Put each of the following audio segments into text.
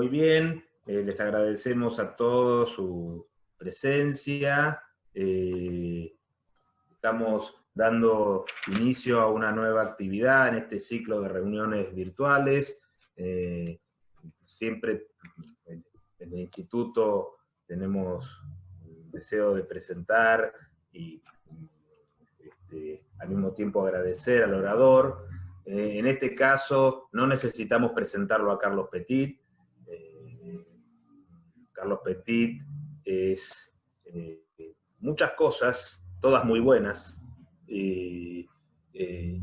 muy bien, les agradecemos a todos su presencia. Estamos dando inicio a una nueva actividad en este ciclo de reuniones virtuales. Siempre en el instituto tenemos el deseo de presentar y al mismo tiempo agradecer al orador. En este caso no necesitamos presentarlo a Carlos Petit. Carlos Petit es muchas cosas, todas muy buenas, y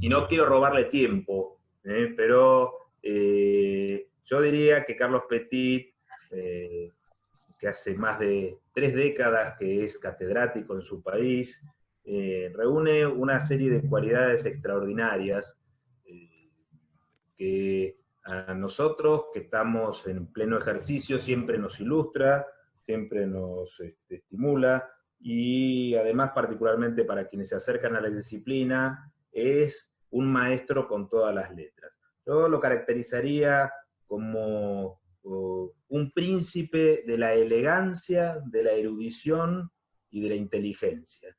no quiero robarle tiempo, pero yo diría que Carlos Petit, que hace más de 3 décadas que es catedrático en su país, reúne una serie de cualidades extraordinarias que a nosotros, que estamos en pleno ejercicio, siempre nos ilustra, siempre nos estimula, y además, particularmente para quienes se acercan a la disciplina, es un maestro con todas las letras. Yo lo caracterizaría como un príncipe de la elegancia, de la erudición y de la inteligencia.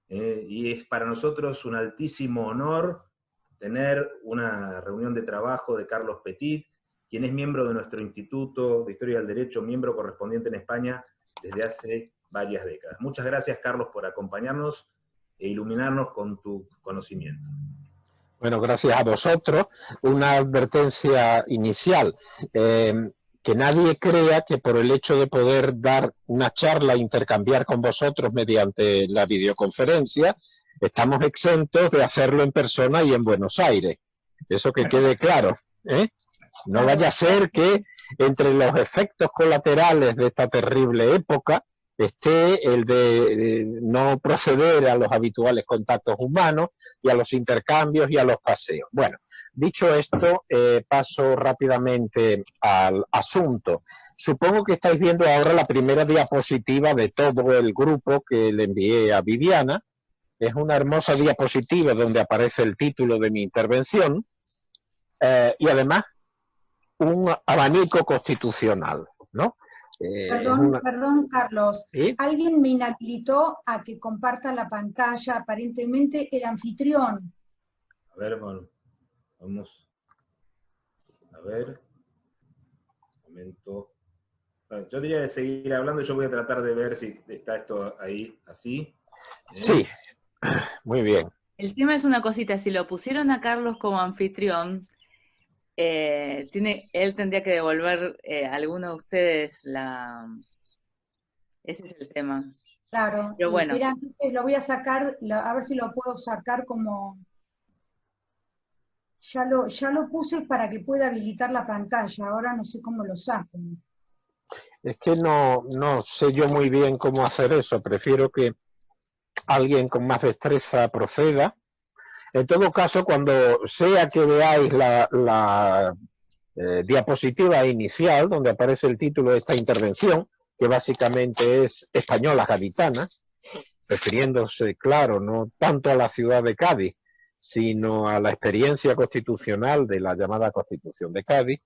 Y es para nosotros un altísimo honor tener una reunión de trabajo de Carlos Petit, quien es miembro de nuestro Instituto de Historia del Derecho, miembro correspondiente en España desde hace varias décadas. Muchas gracias, Carlos, por acompañarnos e iluminarnos con tu conocimiento. Bueno, gracias a vosotros. Una advertencia inicial. Que nadie crea que por el hecho de poder dar una charla, intercambiar con vosotros mediante la videoconferencia, estamos exentos de hacerlo en persona y en Buenos Aires. Eso que quede claro, ¿eh? No vaya a ser que entre los efectos colaterales de esta terrible época esté el de no proceder a los habituales contactos humanos y a los intercambios y a los paseos. Bueno, dicho esto, paso rápidamente al asunto. Supongo que estáis viendo ahora la primera diapositiva de todo el grupo que le envié a Viviana. Es una hermosa diapositiva donde aparece el título de mi intervención y además un abanico constitucional, ¿no? Perdón, Carlos. ¿Sí? Alguien me inhabilitó a que comparta la pantalla, aparentemente el anfitrión. A ver, bueno, vamos. A ver. Un momento. Bueno, yo diría de seguir hablando y yo voy a tratar de ver si está esto ahí, así. Sí, muy bien. El tema es una cosita, si lo pusieron a Carlos como anfitrión, él tendría que devolver a alguno de ustedes la... Ese es el tema. Claro, pero bueno. Espera, lo voy a sacar, a ver si lo puedo sacar como... Ya lo puse para que pueda habilitar la pantalla, ahora no sé cómo lo saco. Es que no sé yo muy bien cómo hacer eso, prefiero que alguien con más destreza proceda. En todo caso, cuando sea que veáis la diapositiva inicial, donde aparece el título de esta intervención, que básicamente es Españolas Gaditanas, refiriéndose, claro, no tanto a la ciudad de Cádiz, sino a la experiencia constitucional de la llamada Constitución de Cádiz,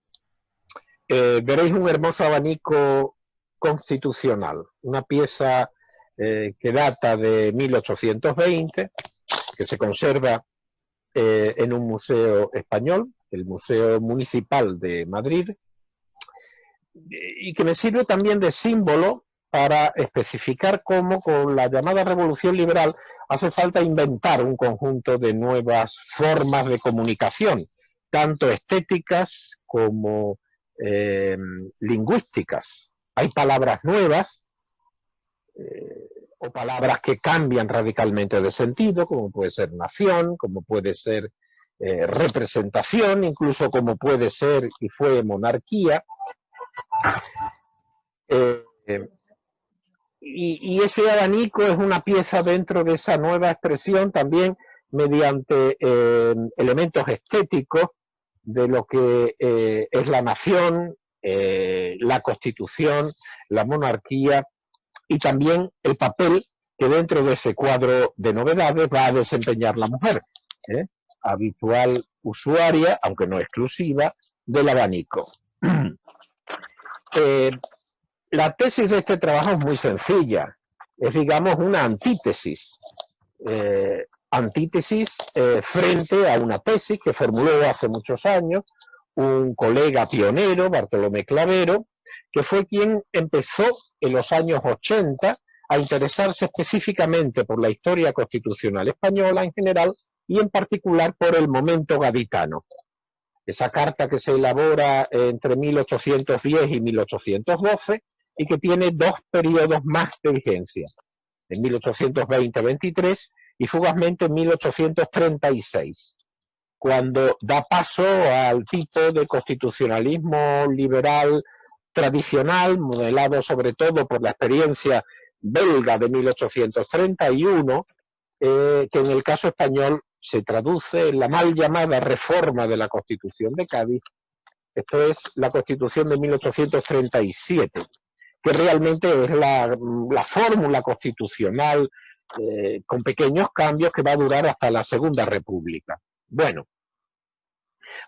veréis un hermoso abanico constitucional, una pieza que data de 1820, que se conserva en un museo español, el Museo Municipal de Madrid, y que me sirve también de símbolo para especificar cómo con la llamada Revolución Liberal hace falta inventar un conjunto de nuevas formas de comunicación, tanto estéticas como lingüísticas. Hay palabras nuevas o palabras que cambian radicalmente de sentido, como puede ser nación, como puede ser representación, incluso como puede ser y fue monarquía. Y ese abanico es una pieza dentro de esa nueva expresión también mediante elementos estéticos de lo que es la nación, la constitución, la monarquía y también el papel que dentro de ese cuadro de novedades va a desempeñar la mujer, habitual usuaria, aunque no exclusiva, del abanico. La tesis de este trabajo es muy sencilla, es digamos una antítesis, frente a una tesis que formuló hace muchos años un colega pionero, Bartolomé Clavero, que fue quien empezó en los años 80 a interesarse específicamente por la historia constitucional española en general y en particular por el momento gaditano. Esa carta que se elabora entre 1810 y 1812 y que tiene dos periodos más de vigencia, en 1820-23 y fugazmente en 1836, cuando da paso al tipo de constitucionalismo liberal tradicional, modelado sobre todo por la experiencia belga de 1831, que en el caso español se traduce en la mal llamada reforma de la Constitución de Cádiz, esto es la Constitución de 1837, que realmente es la fórmula constitucional con pequeños cambios que va a durar hasta la Segunda República. Bueno,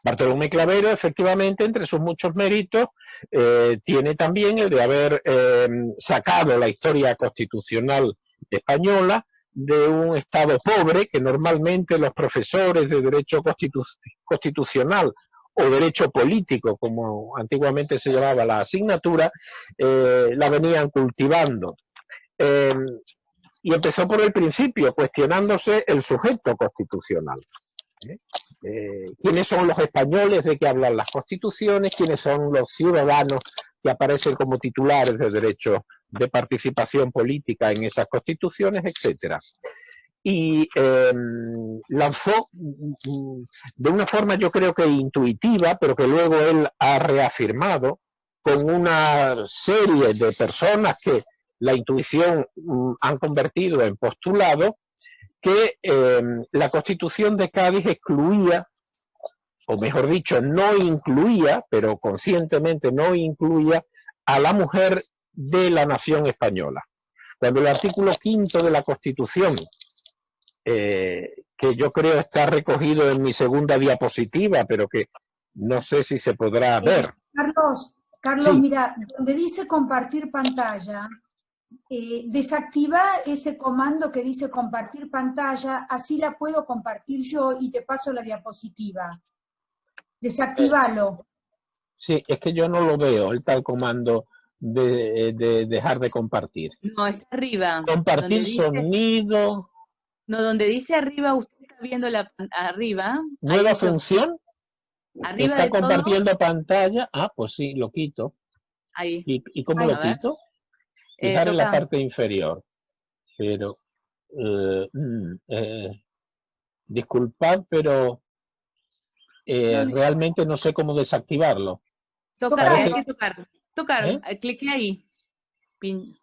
Bartolomé Clavero, efectivamente, entre sus muchos méritos, tiene también el de haber sacado la historia constitucional española de un Estado pobre, que normalmente los profesores de Derecho Constitucional o Derecho Político, como antiguamente se llamaba la asignatura, la venían cultivando. Y empezó por el principio, cuestionándose el sujeto constitucional. ¿Quiénes son los españoles de que hablan las constituciones? ¿Quiénes son los ciudadanos que aparecen como titulares de derechos de participación política en esas constituciones, etcétera? Y lanzó de una forma yo creo que intuitiva, pero que luego él ha reafirmado con una serie de personas que la intuición han convertido en postulado, que la Constitución de Cádiz excluía, o mejor dicho, no incluía, pero conscientemente no incluía a la mujer de la nación española. Cuando el artículo 5 de la Constitución, que yo creo está recogido en mi segunda diapositiva, pero que no sé si se podrá ver. Carlos, sí. Mira, donde dice compartir pantalla, desactiva ese comando que dice compartir pantalla, así la puedo compartir yo y te paso la diapositiva. Desactívalo. Sí, es que yo no lo veo, el tal comando de dejar de compartir. No, está arriba. Compartir sonido. No, donde dice arriba, usted está viendo arriba. ¿Nueva función? Arriba está de compartiendo todo. Pantalla. Ah, pues sí, lo quito. Ahí. ¿Y cómo lo quito? Fijar en la parte inferior. Pero, disculpad, pero realmente no sé cómo desactivarlo. Hay que tocar. Tocar, clique ahí. Pin.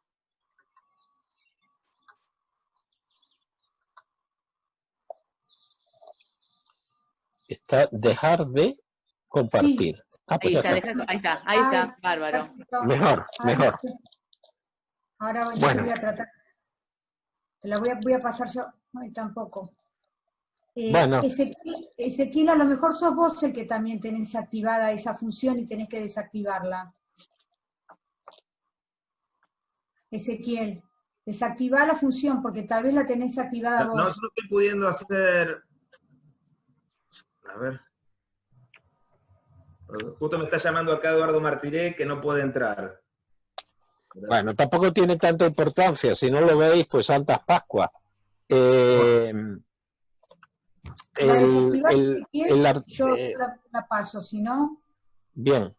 Está dejar de compartir. Sí. Ah, pues ahí está, bárbaro. Mejor. Ahora bueno. Voy a tratar. Te la voy a pasar yo. No, tampoco. Bueno. Ezequiel, a lo mejor sos vos el que también tenés activada esa función y tenés que desactivarla. Ezequiel, desactivá la función porque tal vez la tenés activada vos. No estoy pudiendo hacer... A ver. Justo me está llamando acá Eduardo Martiré que no puede entrar. Bueno, tampoco tiene tanta importancia. Si no lo veis, pues Santas Pascuas. Yo la paso, si no... Bien.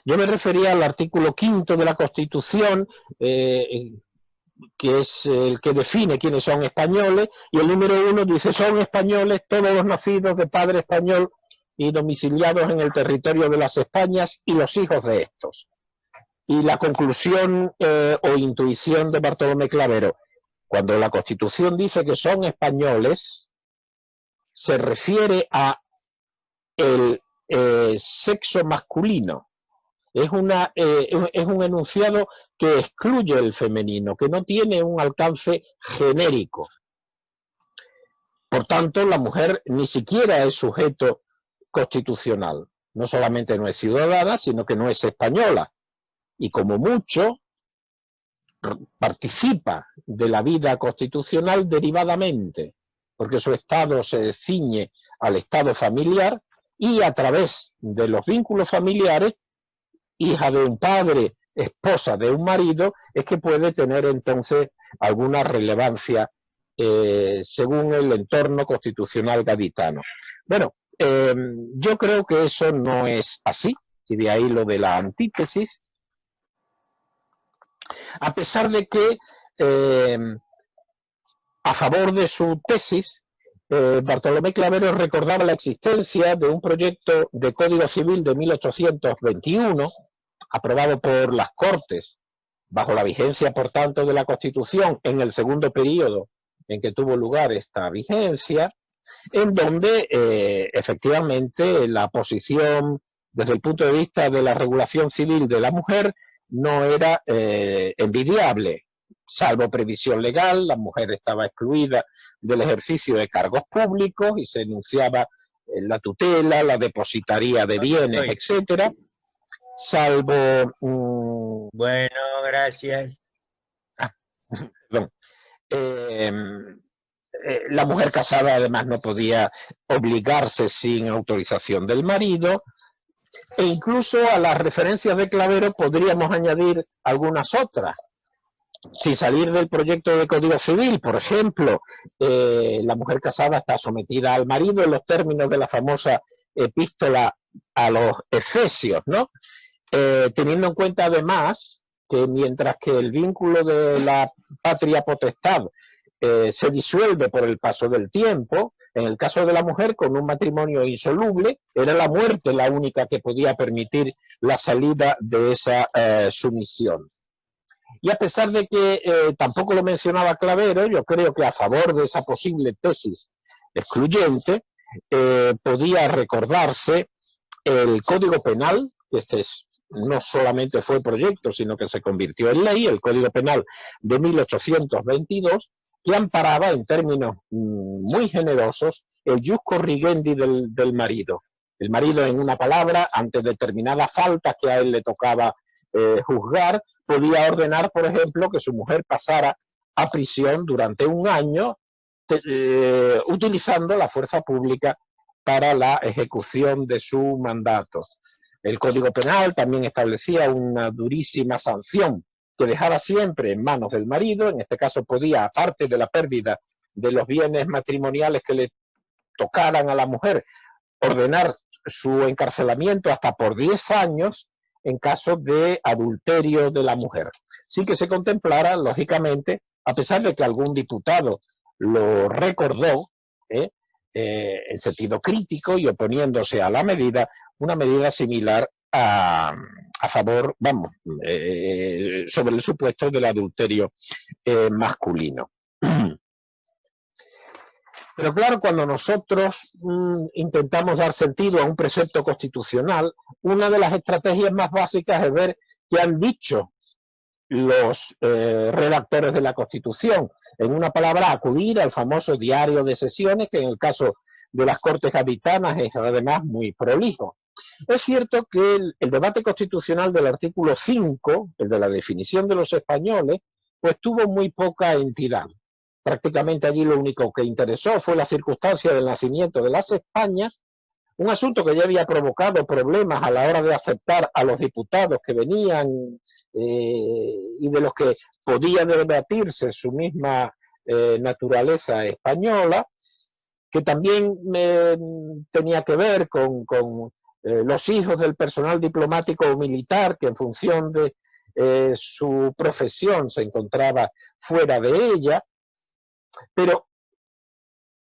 Yo me refería al artículo 5 de la Constitución, que es el que define quiénes son españoles, y el número 1 dice, son españoles todos los nacidos de padre español y domiciliados en el territorio de las Españas y los hijos de estos. Y la conclusión o intuición de Bartolomé Clavero, cuando la Constitución dice que son españoles, se refiere a el sexo masculino. Es un enunciado que excluye el femenino, que no tiene un alcance genérico. Por tanto, la mujer ni siquiera es sujeto constitucional. No solamente no es ciudadana, sino que no es española. y como mucho participa de la vida constitucional derivadamente, porque su estado se ciñe al estado familiar y a través de los vínculos familiares, hija de un padre, esposa de un marido, es que puede tener entonces alguna relevancia según el entorno constitucional gaditano. Bueno, yo creo que eso no es así, y de ahí lo de la antítesis, a pesar de que a favor de su tesis, Bartolomé Clavero recordaba la existencia de un proyecto de Código Civil de 1821, aprobado por las Cortes, bajo la vigencia, por tanto, de la Constitución, en el segundo periodo en que tuvo lugar esta vigencia, en donde efectivamente la posición desde el punto de vista de la regulación civil de la mujer no era envidiable. Salvo previsión legal, la mujer estaba excluida del ejercicio de cargos públicos y se enunciaba la tutela, la depositaría de bienes, etcétera. Salvo... Bueno, gracias. Perdón. La mujer casada además no podía obligarse sin autorización del marido, e incluso a las referencias de Clavero podríamos añadir algunas otras. Sin salir del proyecto de Código Civil, por ejemplo, la mujer casada está sometida al marido en los términos de la famosa epístola a los Efesios, ¿no? Teniendo en cuenta además que mientras que el vínculo de la patria potestad se disuelve por el paso del tiempo, en el caso de la mujer, con un matrimonio insoluble, era la muerte la única que podía permitir la salida de esa sumisión. Y a pesar de que tampoco lo mencionaba Clavero, yo creo que a favor de esa posible tesis excluyente, podía recordarse el Código Penal, que no solamente fue proyecto, sino que se convirtió en ley, el Código Penal de 1822, que amparaba en términos muy generosos el jus corrigendi del marido. El marido, en una palabra, ante determinadas faltas que a él le tocaba juzgar, podía ordenar, por ejemplo, que su mujer pasara a prisión durante un año, utilizando la fuerza pública para la ejecución de su mandato. El Código Penal también establecía una durísima sanción que dejaba siempre en manos del marido. En este caso podía, aparte de la pérdida de los bienes matrimoniales que le tocaran a la mujer, ordenar su encarcelamiento hasta por 10 años en caso de adulterio de la mujer. Sin que se contemplara, lógicamente, a pesar de que algún diputado lo recordó, en sentido crítico y oponiéndose a la medida, una medida similar a favor, sobre el supuesto del adulterio masculino. Pero claro, cuando nosotros intentamos dar sentido a un precepto constitucional, una de las estrategias más básicas es ver qué han dicho los redactores de la Constitución. En una palabra, acudir al famoso diario de sesiones, que en el caso de las Cortes gaditanas es además muy prolijo. Es cierto que el debate constitucional del artículo 5, el de la definición de los españoles, pues tuvo muy poca entidad. Prácticamente allí lo único que interesó fue la circunstancia del nacimiento de las Españas, un asunto que ya había provocado problemas a la hora de aceptar a los diputados que venían y de los que podía debatirse su misma naturaleza española, que también tenía que ver con los hijos del personal diplomático o militar que en función de su profesión se encontraba fuera de ella. Pero,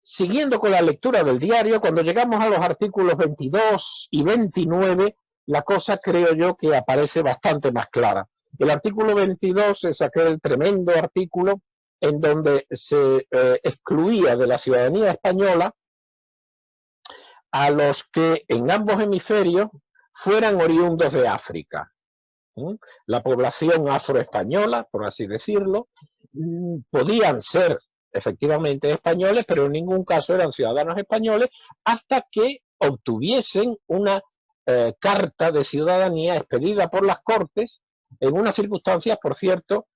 siguiendo con la lectura del diario, cuando llegamos a los artículos 22 y 29, la cosa creo yo que aparece bastante más clara. El artículo 22 es aquel tremendo artículo en donde se excluía de la ciudadanía española a los que en ambos hemisferios fueran oriundos de África. La población afroespañola, por así decirlo, podían ser efectivamente españoles, pero en ningún caso eran ciudadanos españoles hasta que obtuviesen una carta de ciudadanía expedida por las Cortes en unas circunstancias, por cierto,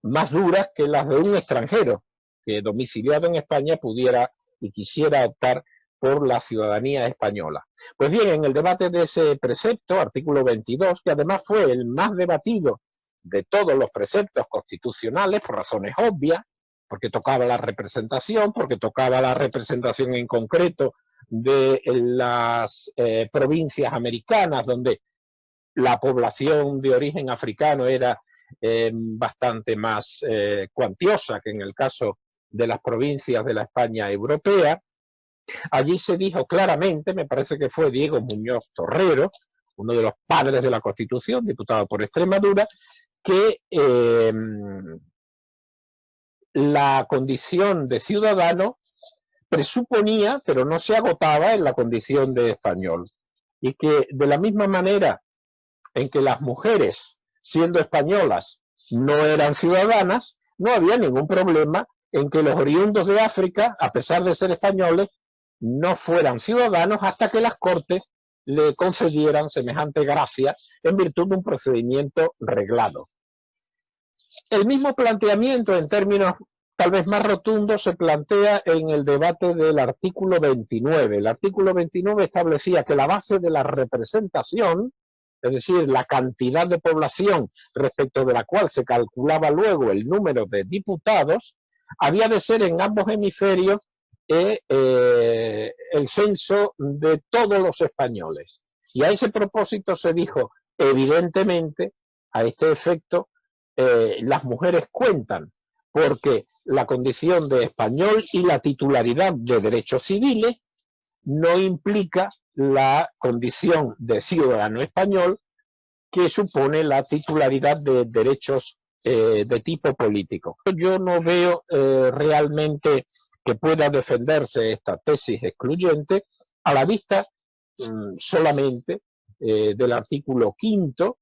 más duras que las de un extranjero que domiciliado en España pudiera y quisiera optar por la ciudadanía española. Pues bien, en el debate de ese precepto, artículo 22, que además fue el más debatido de todos los preceptos constitucionales, por razones obvias, porque tocaba la representación en concreto de las provincias americanas, donde la población de origen africano era bastante más cuantiosa que en el caso de las provincias de la España europea. Allí se dijo claramente, me parece que fue Diego Muñoz Torrero, uno de los padres de la Constitución, diputado por Extremadura, que la condición de ciudadano presuponía, pero no se agotaba en la condición de español. Y que de la misma manera en que las mujeres, siendo españolas, no eran ciudadanas, no había ningún problema en que los oriundos de África, a pesar de ser españoles, no fueran ciudadanos hasta que las Cortes le concedieran semejante gracia en virtud de un procedimiento reglado. El mismo planteamiento, en términos tal vez más rotundos, se plantea en el debate del artículo 29. El artículo 29 establecía que la base de la representación, es decir, la cantidad de población respecto de la cual se calculaba luego el número de diputados, había de ser en ambos hemisferios el censo de todos los españoles. Y a ese propósito se dijo, evidentemente, a este efecto, las mujeres cuentan, porque la condición de español y la titularidad de derechos civiles no implica la condición de ciudadano español que supone la titularidad de derechos de tipo político. Yo no veo realmente que pueda defenderse esta tesis excluyente a la vista solamente del artículo 5º,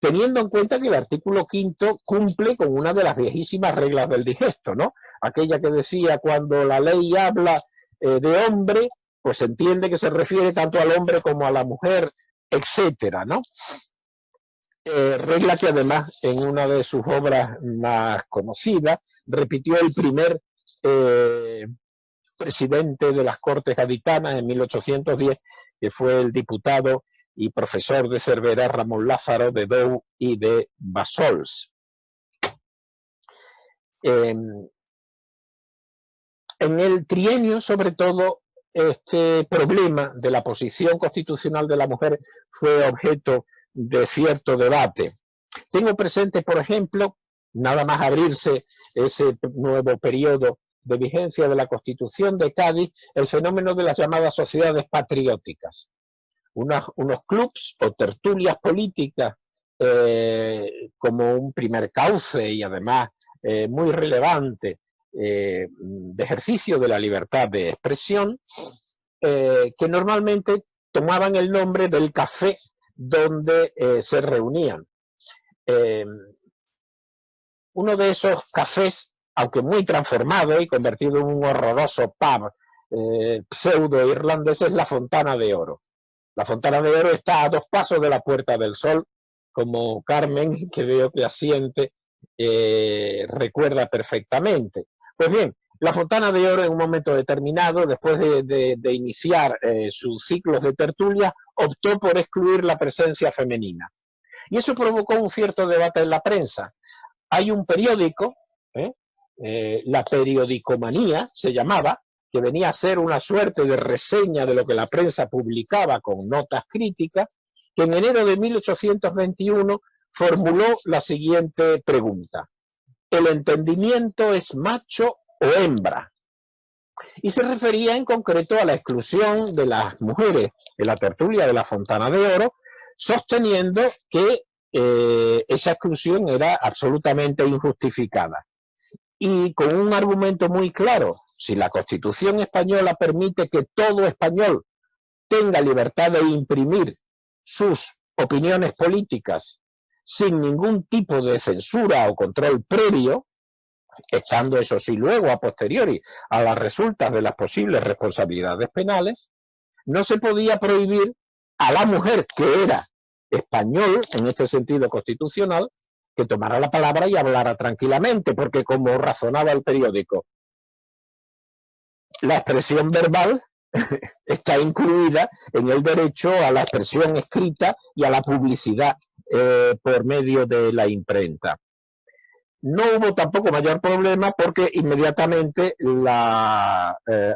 teniendo en cuenta que el artículo 5º cumple con una de las viejísimas reglas del digesto, ¿no? Aquella que decía, cuando la ley habla de hombre, pues se entiende que se refiere tanto al hombre como a la mujer, etcétera, ¿no? Regla que además en una de sus obras más conocidas repitió el primer presidente de las Cortes Gaditanas en 1810, que fue el diputado y profesor de Cervera Ramón Lázaro de Dou y de Bassols. En el trienio, sobre todo, este problema de la posición constitucional de la mujer fue objeto de cierto debate. Tengo presente, por ejemplo, nada más abrirse ese nuevo periodo de vigencia de la Constitución de Cádiz, el fenómeno de las llamadas sociedades patrióticas. Unos clubs o tertulias políticas como un primer cauce y además muy relevante de ejercicio de la libertad de expresión, que normalmente tomaban el nombre del café donde se reunían. Uno de esos cafés, aunque muy transformado y convertido en un horroroso pub pseudo irlandés, es la Fontana de Oro. La Fontana de Oro está a 2 pasos de la Puerta del Sol, como Carmen, que veo que asiente, recuerda perfectamente. Pues bien, la Fontana de Oro en un momento determinado, después de iniciar sus ciclos de tertulia, optó por excluir la presencia femenina. Y eso provocó un cierto debate en la prensa. Hay un periódico, La Periodicomanía se llamaba, que venía a ser una suerte de reseña de lo que la prensa publicaba con notas críticas, que en enero de 1821 formuló la siguiente pregunta: ¿el entendimiento es macho o hembra? Y se refería en concreto a la exclusión de las mujeres en la tertulia de la Fontana de Oro, sosteniendo que esa exclusión era absolutamente injustificada. Y con un argumento muy claro: si la Constitución española permite que todo español tenga libertad de imprimir sus opiniones políticas sin ningún tipo de censura o control previo, estando eso sí luego a posteriori a las resultas de las posibles responsabilidades penales, no se podía prohibir a la mujer que era español en este sentido constitucional que tomara la palabra y hablara tranquilamente, porque como razonaba el periódico, la expresión verbal está incluida en el derecho a la expresión escrita y a la publicidad por medio de la imprenta. No hubo tampoco mayor problema porque inmediatamente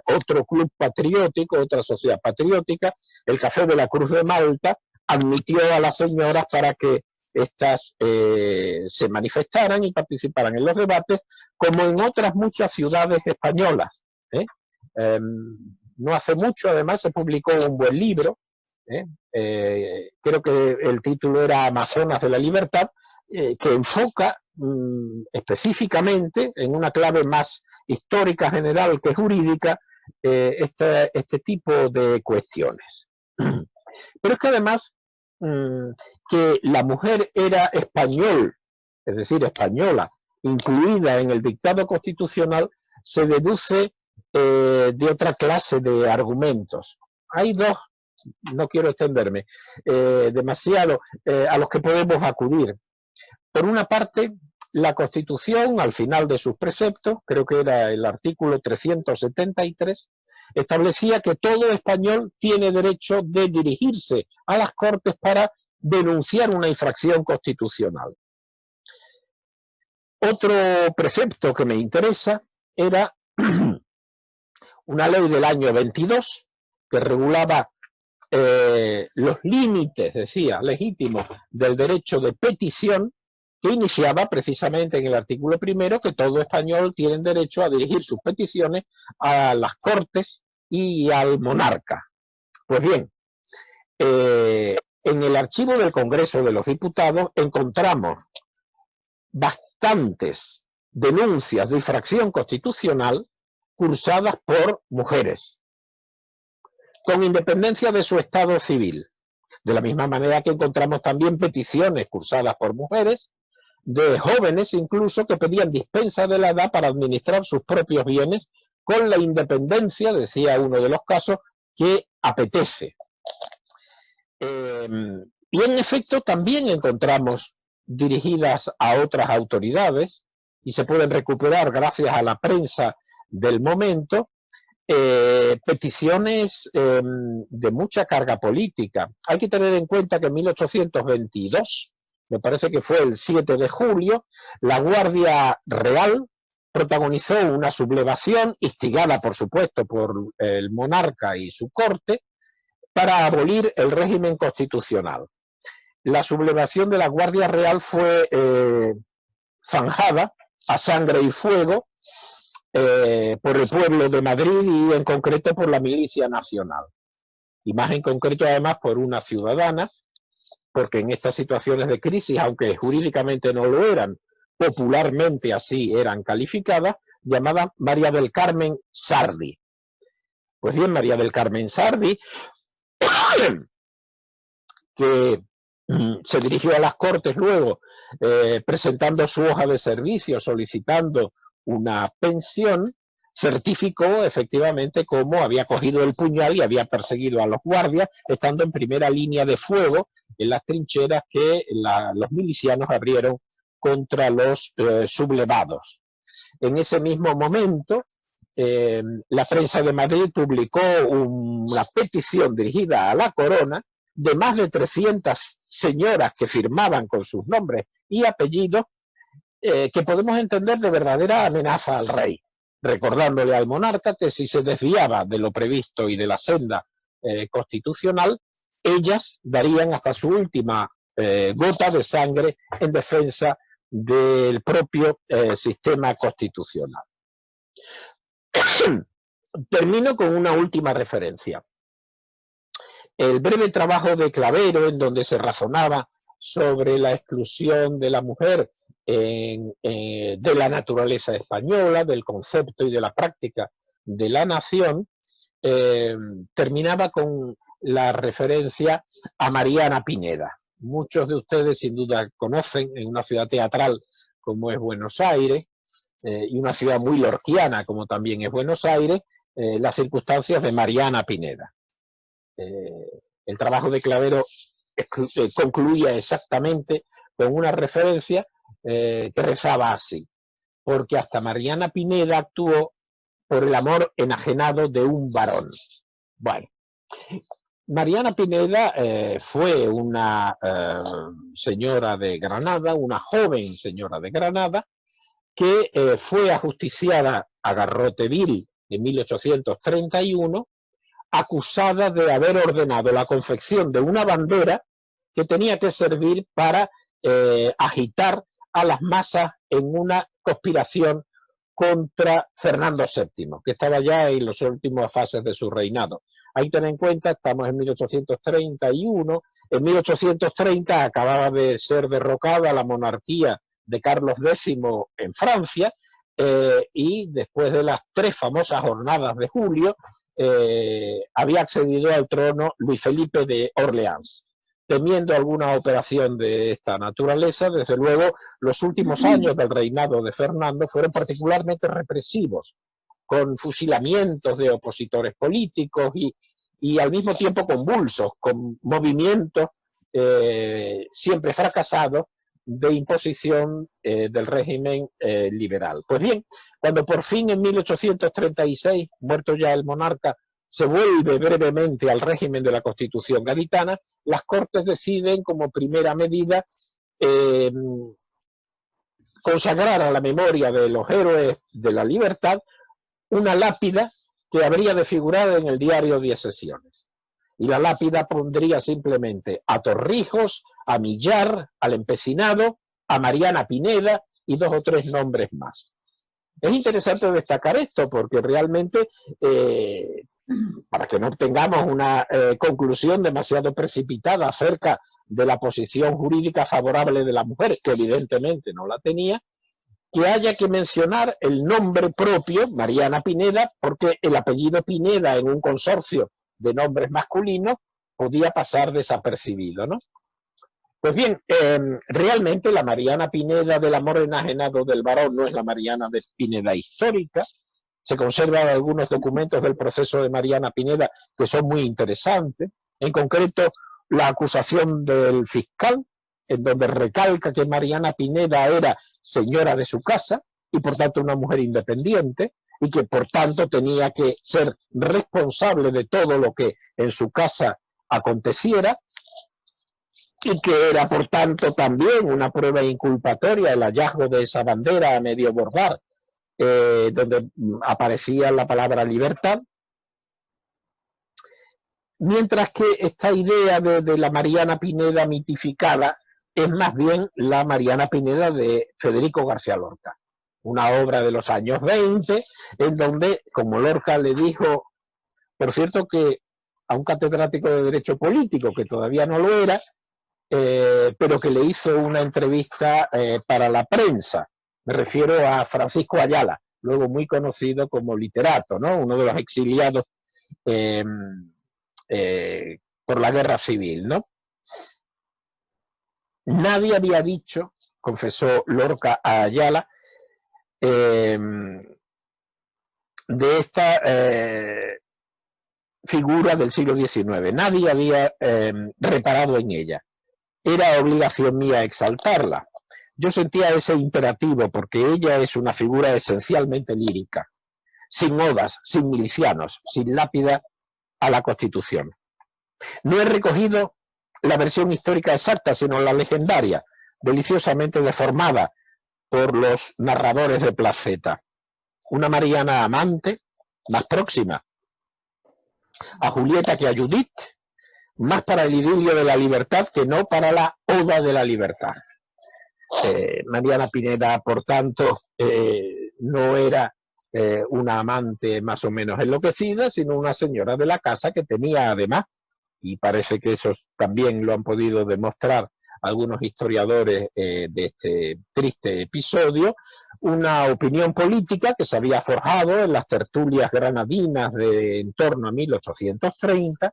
otro club patriótico, otra sociedad patriótica, el Café de la Cruz de Malta, admitió a las señoras para que éstas se manifestaran y participaran en los debates, como en otras muchas ciudades españolas. No hace mucho, además, se publicó un buen libro, creo que el título era Amazonas de la Libertad, que enfoca específicamente, en una clave más histórica general que jurídica, este tipo de cuestiones. Pero es que además que la mujer era español, es decir, española, incluida en el dictado constitucional, se deduce de otra clase de argumentos. Hay dos, no quiero extenderme demasiado, a los que podemos acudir. Por una parte, la Constitución, al final de sus preceptos, creo que era el artículo 373, establecía que todo español tiene derecho de dirigirse a las Cortes para denunciar una infracción constitucional. Otro precepto que me interesa era una ley del año 22 que regulaba los límites, decía, legítimos del derecho de petición, que iniciaba precisamente en el artículo primero que todo español tiene derecho a dirigir sus peticiones a las Cortes y al monarca. Pues bien, en el archivo del Congreso de los Diputados encontramos bastantes denuncias de infracción constitucional cursadas por mujeres, con independencia de su estado civil. De la misma manera que encontramos también peticiones cursadas por mujeres, de jóvenes incluso, que pedían dispensa de la edad para administrar sus propios bienes con la independencia, decía uno de los casos, que apetece. Y en efecto también encontramos dirigidas a otras autoridades, y se pueden recuperar gracias a la prensa del momento, peticiones de mucha carga política. Hay que tener en cuenta que en 1822, me parece que fue el 7 de julio, la Guardia Real protagonizó una sublevación, instigada por supuesto por el monarca y su corte, para abolir el régimen constitucional. La sublevación de la Guardia Real fue zanjada a sangre y fuego por el pueblo de Madrid y en concreto por la Milicia Nacional. Y más en concreto además por una ciudadana, porque en estas situaciones de crisis, aunque jurídicamente no lo eran, popularmente así eran calificadas, llamada María del Carmen Sardi. Pues bien, María del Carmen Sardi, que se dirigió a las Cortes luego, presentando su hoja de servicio, solicitando una pensión, certificó efectivamente cómo había cogido el puñal y había perseguido a los guardias, estando en primera línea de fuego en las trincheras que los milicianos abrieron contra los sublevados. En ese mismo momento, la prensa de Madrid publicó una petición dirigida a la corona de más de 300 señoras que firmaban con sus nombres y apellidos, que podemos entender de verdadera amenaza al rey, recordándole al monarca que si se desviaba de lo previsto y de la senda constitucional, ellas darían hasta su última gota de sangre en defensa del propio sistema constitucional. Termino con una última referencia. El breve trabajo de Clavero, en donde se razonaba sobre la exclusión de la mujer de la naturaleza española, del concepto y de la práctica de la nación, terminaba con la referencia a Mariana Pineda. Muchos de ustedes sin duda conocen, en una ciudad teatral como es Buenos Aires, y una ciudad muy lorquiana como también es Buenos Aires, las circunstancias de Mariana Pineda. El trabajo de Clavero concluía exactamente con una referencia que rezaba así: porque hasta Mariana Pineda actuó por el amor enajenado de un varón. Bueno, Mariana Pineda fue una señora de Granada, una joven señora de Granada, que fue ajusticiada a garrote vil en 1831, acusada de haber ordenado la confección de una bandera que tenía que servir para agitar a las masas en una conspiración contra Fernando VII, que estaba ya en las últimas fases de su reinado. Hay que tener en cuenta, estamos en 1831, en 1830 acababa de ser derrocada la monarquía de Carlos X en Francia, y después de las 3 famosas jornadas de julio, había accedido al trono Luis Felipe de Orleans. Temiendo alguna operación de esta naturaleza, desde luego, los últimos años del reinado de Fernando fueron particularmente represivos, con fusilamientos de opositores políticos y al mismo tiempo convulsos, con movimientos siempre fracasados de imposición del régimen liberal. Pues bien, cuando por fin en 1836, muerto ya el monarca, se vuelve brevemente al régimen de la Constitución gaditana, las Cortes deciden como primera medida consagrar a la memoria de los héroes de la libertad una lápida que habría de figurar en el diario 10 sesiones. Y la lápida pondría simplemente a Torrijos, a Millar, al Empecinado, a Mariana Pineda y 2 o 3 nombres más. Es interesante destacar esto porque realmente, para que no tengamos una conclusión demasiado precipitada acerca de la posición jurídica favorable de la mujer, que evidentemente no la tenía, que haya que mencionar el nombre propio, Mariana Pineda, porque el apellido Pineda en un consorcio de nombres masculinos podía pasar desapercibido, ¿no? Pues bien, realmente la Mariana Pineda del amor enajenado del varón no es la Mariana de Pineda histórica. Se conservan algunos documentos del proceso de Mariana Pineda que son muy interesantes. En concreto, la acusación del fiscal, en donde recalca que Mariana Pineda era señora de su casa y por tanto una mujer independiente y que por tanto tenía que ser responsable de todo lo que en su casa aconteciera, y que era por tanto también una prueba inculpatoria el hallazgo de esa bandera a medio bordar, donde aparecía la palabra libertad. Mientras que esta idea de la Mariana Pineda mitificada es más bien la Mariana Pineda de Federico García Lorca, una obra de los años 20, en donde, como Lorca le dijo, por cierto, que a un catedrático de Derecho Político, que todavía no lo era, pero que le hizo una entrevista para la prensa. Me refiero a Francisco Ayala, luego muy conocido como literato, ¿no? Uno de los exiliados por la guerra civil, ¿no? Nadie había dicho, confesó Lorca a Ayala, de esta figura del siglo XIX. Nadie había reparado en ella. Era obligación mía exaltarla. Yo sentía ese imperativo porque ella es una figura esencialmente lírica, sin odas, sin milicianos, sin lápida a la Constitución. No he recogido la versión histórica exacta, sino la legendaria, deliciosamente deformada por los narradores de Placeta. Una Mariana amante, más próxima a Julieta que a Judith, más para el idilio de la libertad que no para la oda de la libertad. Mariana Pineda, por tanto, no era una amante más o menos enloquecida, sino una señora de la casa que tenía además, y parece que eso también lo han podido demostrar algunos historiadores de este triste episodio, una opinión política que se había forjado en las tertulias granadinas de en torno a 1830,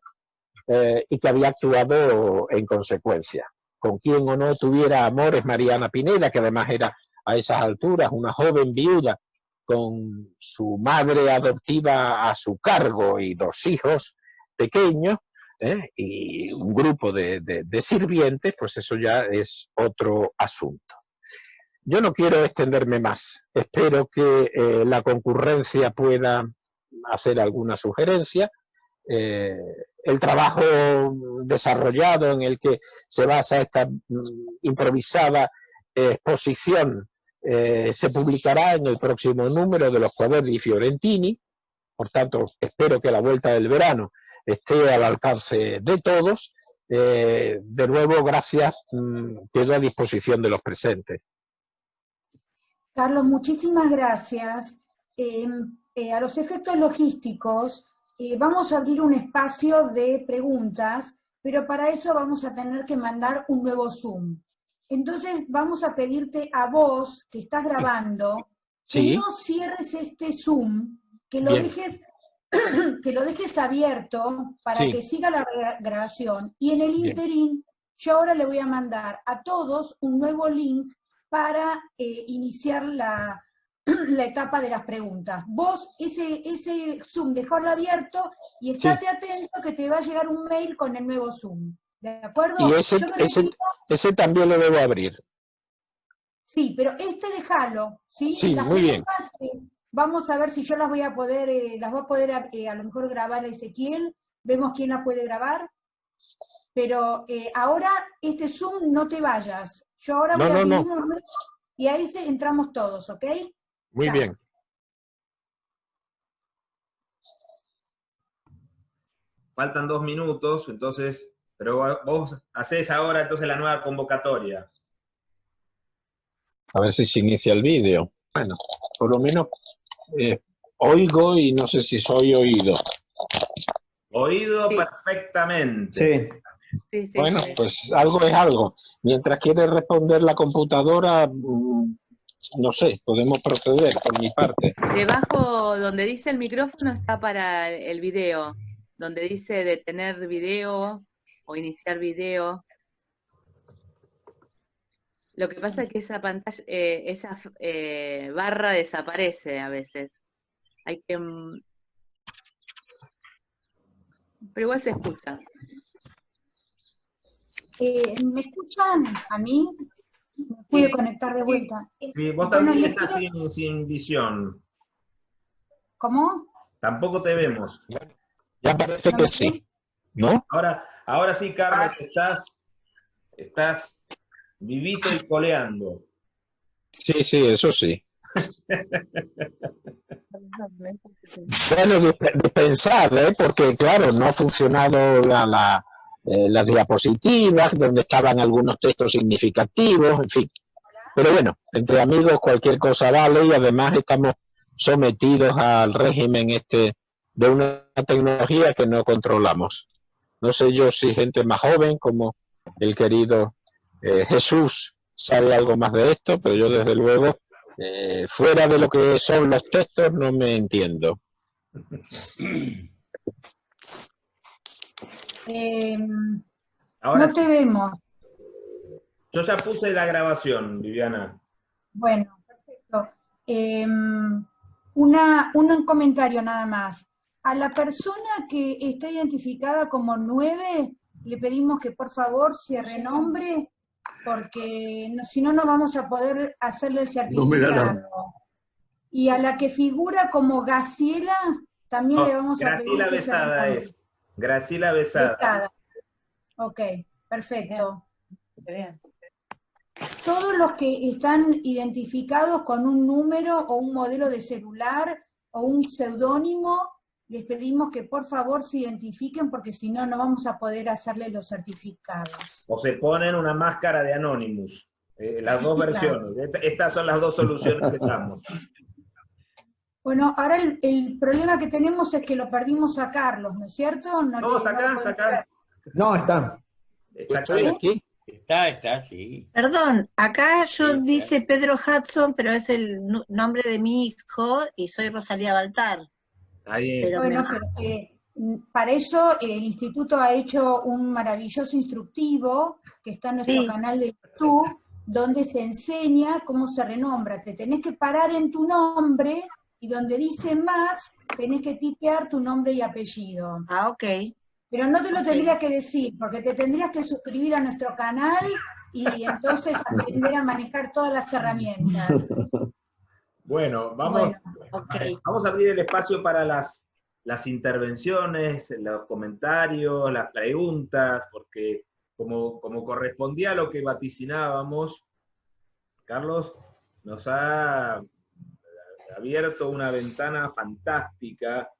y que había actuado en consecuencia. Con quien o no tuviera amores Mariana Pineda, que además era a esas alturas una joven viuda con su madre adoptiva a su cargo y 2 hijos pequeños, y un grupo de sirvientes, pues eso ya es otro asunto. yo no quiero extenderme más. Espero que la concurrencia pueda hacer alguna sugerencia. El trabajo desarrollado en el que se basa esta improvisada exposición se publicará en el próximo número de los Quaderni Fiorentini. Por tanto, espero que a la vuelta del verano esté al alcance de todos. De nuevo, gracias, quedo a disposición de los presentes. Carlos, muchísimas gracias. A los efectos logísticos, vamos a abrir un espacio de preguntas, pero para eso vamos a tener que mandar un nuevo Zoom. Entonces vamos a pedirte a vos, que estás grabando, Sí. que no cierres este Zoom, que lo dejes abierto para Sí. que siga la grabación. Y en el interín, yo ahora le voy a mandar a todos un nuevo link para iniciar la etapa de las preguntas. Vos ese Zoom dejalo abierto y estate atento que te va a llegar un mail con el nuevo Zoom. ¿De acuerdo? Y ese también lo debo abrir. Sí, pero déjalo, ¿sí? Sí, las muy bien. Vamos a ver si yo las voy a poder, a lo mejor grabar a Ezequiel, vemos quién las puede grabar, pero ahora este Zoom no te vayas. Yo ahora voy a abrir uno nuevo y ahí entramos todos, ¿ok? Muy Chao. bien. Faltan 2 minutos, entonces, pero vos hacés ahora entonces la nueva convocatoria. A ver si se inicia el vídeo. Bueno, por lo menos oigo y no sé si soy oído. Oído Sí. perfectamente. Sí, sí, Bueno, sí. pues algo es algo. Mientras quiere responder la computadora, no sé, podemos proceder por mi parte. Debajo donde dice el micrófono está para el video, donde dice detener video o iniciar video. Lo que pasa es que esa pantalla, esa barra desaparece a veces. Hay que... pero igual se escucha. ¿Me escuchan a mí? Me pude conectar de vuelta. Sí, vos Bueno, también les estás quiero- sin visión. ¿Cómo? Tampoco te vemos. Ya parece ¿No que me sí, ven? ¿no? Ahora sí, Carlos, estás vivito y coleando. Sí, sí, eso sí. Bueno, de pensar, porque claro, no ha funcionado las diapositivas, donde estaban algunos textos significativos, en fin. Pero bueno, entre amigos cualquier cosa vale y además estamos sometidos al régimen de una tecnología que no controlamos. No sé yo si gente más joven como el querido Jesús sabe algo más de esto, pero yo desde luego fuera de lo que son los textos no me entiendo. Ahora No te vemos. yo ya puse la grabación, Viviana. Bueno, perfecto. Un comentario nada más. A la persona que está identificada como 9, le pedimos que por favor cierre nombre, porque si no, no vamos a poder hacerle el certificado. Y a la que figura como Graciela, también le vamos a pedir Graciela que cierre Besada nombre. es. Graciela Besada. Besada. Ok, perfecto. Bien. Todos los que están identificados con un número o un modelo de celular o un seudónimo, les pedimos que por favor se identifiquen porque si no, no vamos a poder hacerle los certificados. O se ponen una máscara de Anonymous. Las dos versiones. Estas son las dos soluciones que estamos. Bueno, ahora el problema que tenemos es que lo perdimos a Carlos, ¿no es cierto? No, está acá, está acá. No, está. Está acá. Estoy aquí. Está, sí. Perdón, acá yo Sí, dice Pedro Hudson, pero es el nombre de mi hijo y soy Rosalía Baltar. Ahí. Pero Bueno, pero para eso el instituto ha hecho un maravilloso instructivo que está en nuestro Sí. canal de YouTube, donde se enseña cómo se renombra. Te tenés que parar en tu nombre y donde dice más, tenés que tipear tu nombre y apellido. Ah, ok. Pero no te lo Ok. tendría que decir, porque te tendrías que suscribir a nuestro canal y entonces aprender a manejar todas las herramientas. Bueno, Bueno, vamos a abrir el espacio para las intervenciones, los comentarios, las preguntas, porque como correspondía a lo que vaticinábamos, Carlos nos ha abierto una ventana fantástica,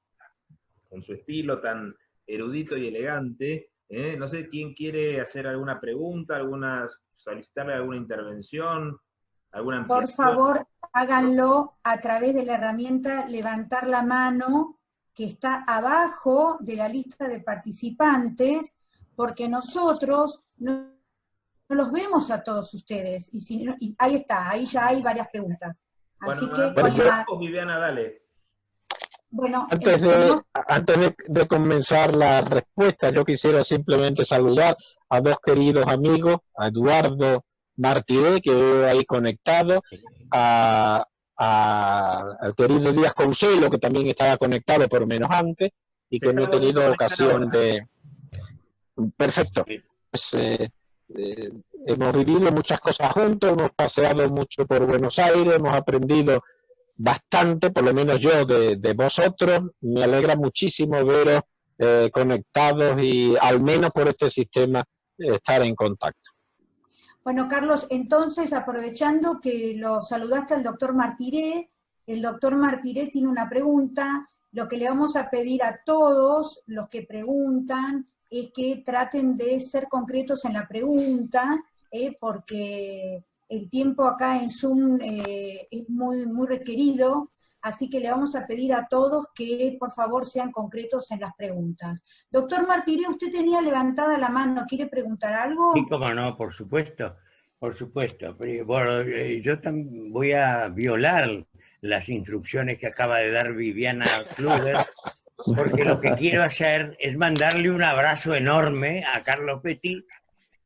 con su estilo tan erudito y elegante. No sé quién quiere hacer alguna pregunta, solicitarle alguna intervención, alguna por ampliación. favor, háganlo a través de la herramienta levantar la mano, que está abajo de la lista de participantes, porque nosotros no los vemos a todos ustedes. Y ahí está, ahí ya hay varias preguntas. Así Bueno, que Viviana, dale. Bueno, Antes de comenzar la respuesta, yo quisiera simplemente saludar a dos queridos amigos, a Eduardo Martínez, que veo ahí conectado, al querido Díaz Consuelo, que también estaba conectado por menos antes, y que no he tenido ocasión de... Perfecto. Pues, hemos vivido muchas cosas juntos, hemos paseado mucho por Buenos Aires, hemos aprendido bastante, por lo menos yo, de vosotros. Me alegra muchísimo veros conectados y al menos por este sistema estar en contacto. Bueno, Carlos, entonces aprovechando que lo saludaste al doctor Martiré, el doctor Martiré tiene una pregunta. Lo que le vamos a pedir a todos los que preguntan es que traten de ser concretos en la pregunta, porque el tiempo acá en Zoom es muy requerido, así que le vamos a pedir a todos que por favor sean concretos en las preguntas. Doctor Martiré, usted tenía levantada la mano, ¿quiere preguntar algo? Sí, cómo no, por supuesto, por supuesto. Pero, bueno, yo voy a violar las instrucciones que acaba de dar Viviana Kluger, porque lo que quiero hacer es mandarle un abrazo enorme a Carlos Petit,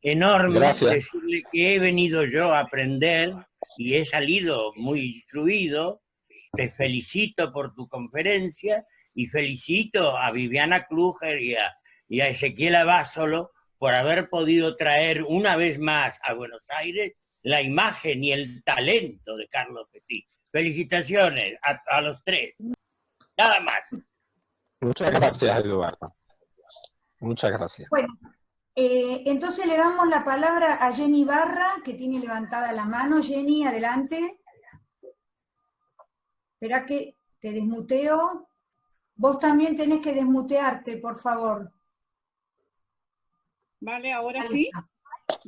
enorme. Gracias. Decirle que he venido yo a aprender y he salido muy instruido. Te felicito por tu conferencia y felicito a Viviana Kluger y a Ezequiel Abásolo por haber podido traer una vez más a Buenos Aires la imagen y el talento de Carlos Petit. Felicitaciones a los tres. Nada más. Muchas gracias, Eduardo. Muchas gracias. Bueno, entonces le damos la palabra a Jenny Barra, que tiene levantada la mano. Jenny, adelante. Espera que te desmuteo. Vos también tenés que desmutearte, por favor. Vale, ahora sí.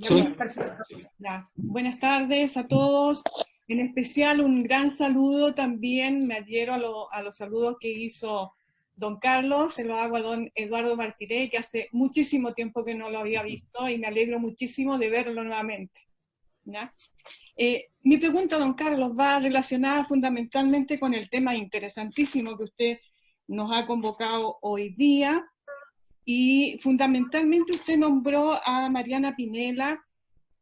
Sí, perfecto. Ya. Buenas tardes a todos. En especial un gran saludo también, me adhiero a los saludos que hizo don Carlos, se lo hago a don Eduardo Martiré, que hace muchísimo tiempo que no lo había visto y me alegro muchísimo de verlo nuevamente. ¿Ya? Mi pregunta, don Carlos, va relacionada fundamentalmente con el tema interesantísimo que usted nos ha convocado hoy día, y fundamentalmente usted nombró a Mariana Pineda,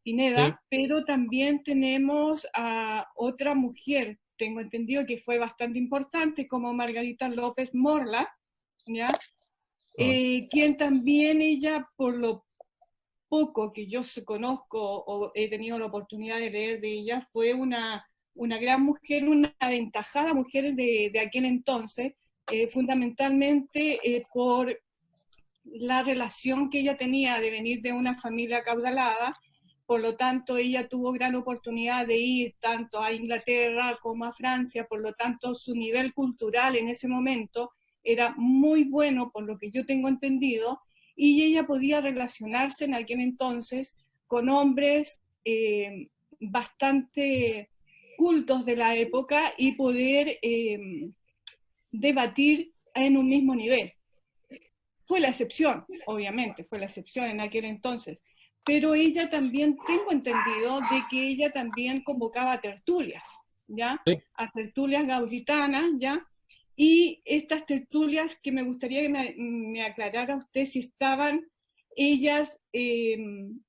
sí, pero también tenemos a otra mujer, tengo entendido que fue bastante importante, como Margarita López Morla, ¿ya? Quien también ella, por lo poco que yo conozco o he tenido la oportunidad de leer de ella, fue una gran mujer, una aventajada mujer de aquel entonces, fundamentalmente por la relación que ella tenía de venir de una familia acaudalada. Por lo tanto, ella tuvo gran oportunidad de ir tanto a Inglaterra como a Francia, por lo tanto, su nivel cultural en ese momento era muy bueno, por lo que yo tengo entendido, y ella podía relacionarse en aquel entonces con hombres bastante cultos de la época y poder debatir en un mismo nivel. Fue la excepción, obviamente, fue la excepción en aquel entonces. Pero ella también, tengo entendido, de que ella también convocaba tertulias, ¿ya? Sí. A tertulias gauditanas, ¿ya? Y estas tertulias que me gustaría que me aclarara usted si estaban ellas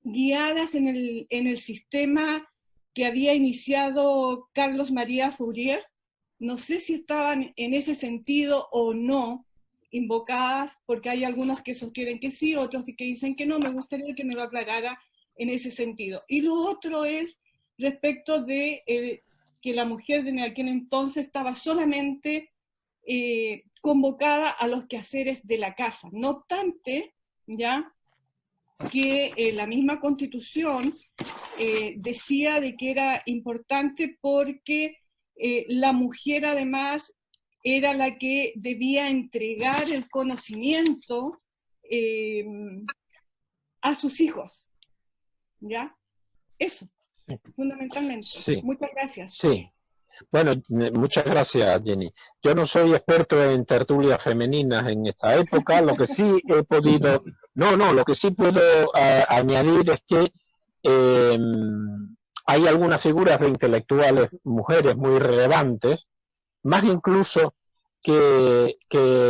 guiadas en el sistema que había iniciado Carlos María Fourier. No sé si estaban en ese sentido o no, invocadas, porque hay algunos que sostienen que sí, otros que dicen que no. Me gustaría que me lo aclarara en ese sentido. Y lo otro es respecto de que la mujer de aquel entonces estaba solamente convocada a los quehaceres de la casa. No obstante, ya que la misma Constitución decía de que era importante porque la mujer además era la que debía entregar el conocimiento a sus hijos, ¿ya? Eso, fundamentalmente. Sí. Muchas gracias. Sí. Bueno, muchas gracias, Jenny. Yo no soy experto en tertulias femeninas en esta época. Lo que sí he podido... lo que sí puedo añadir es que hay algunas figuras de intelectuales mujeres muy relevantes, más incluso que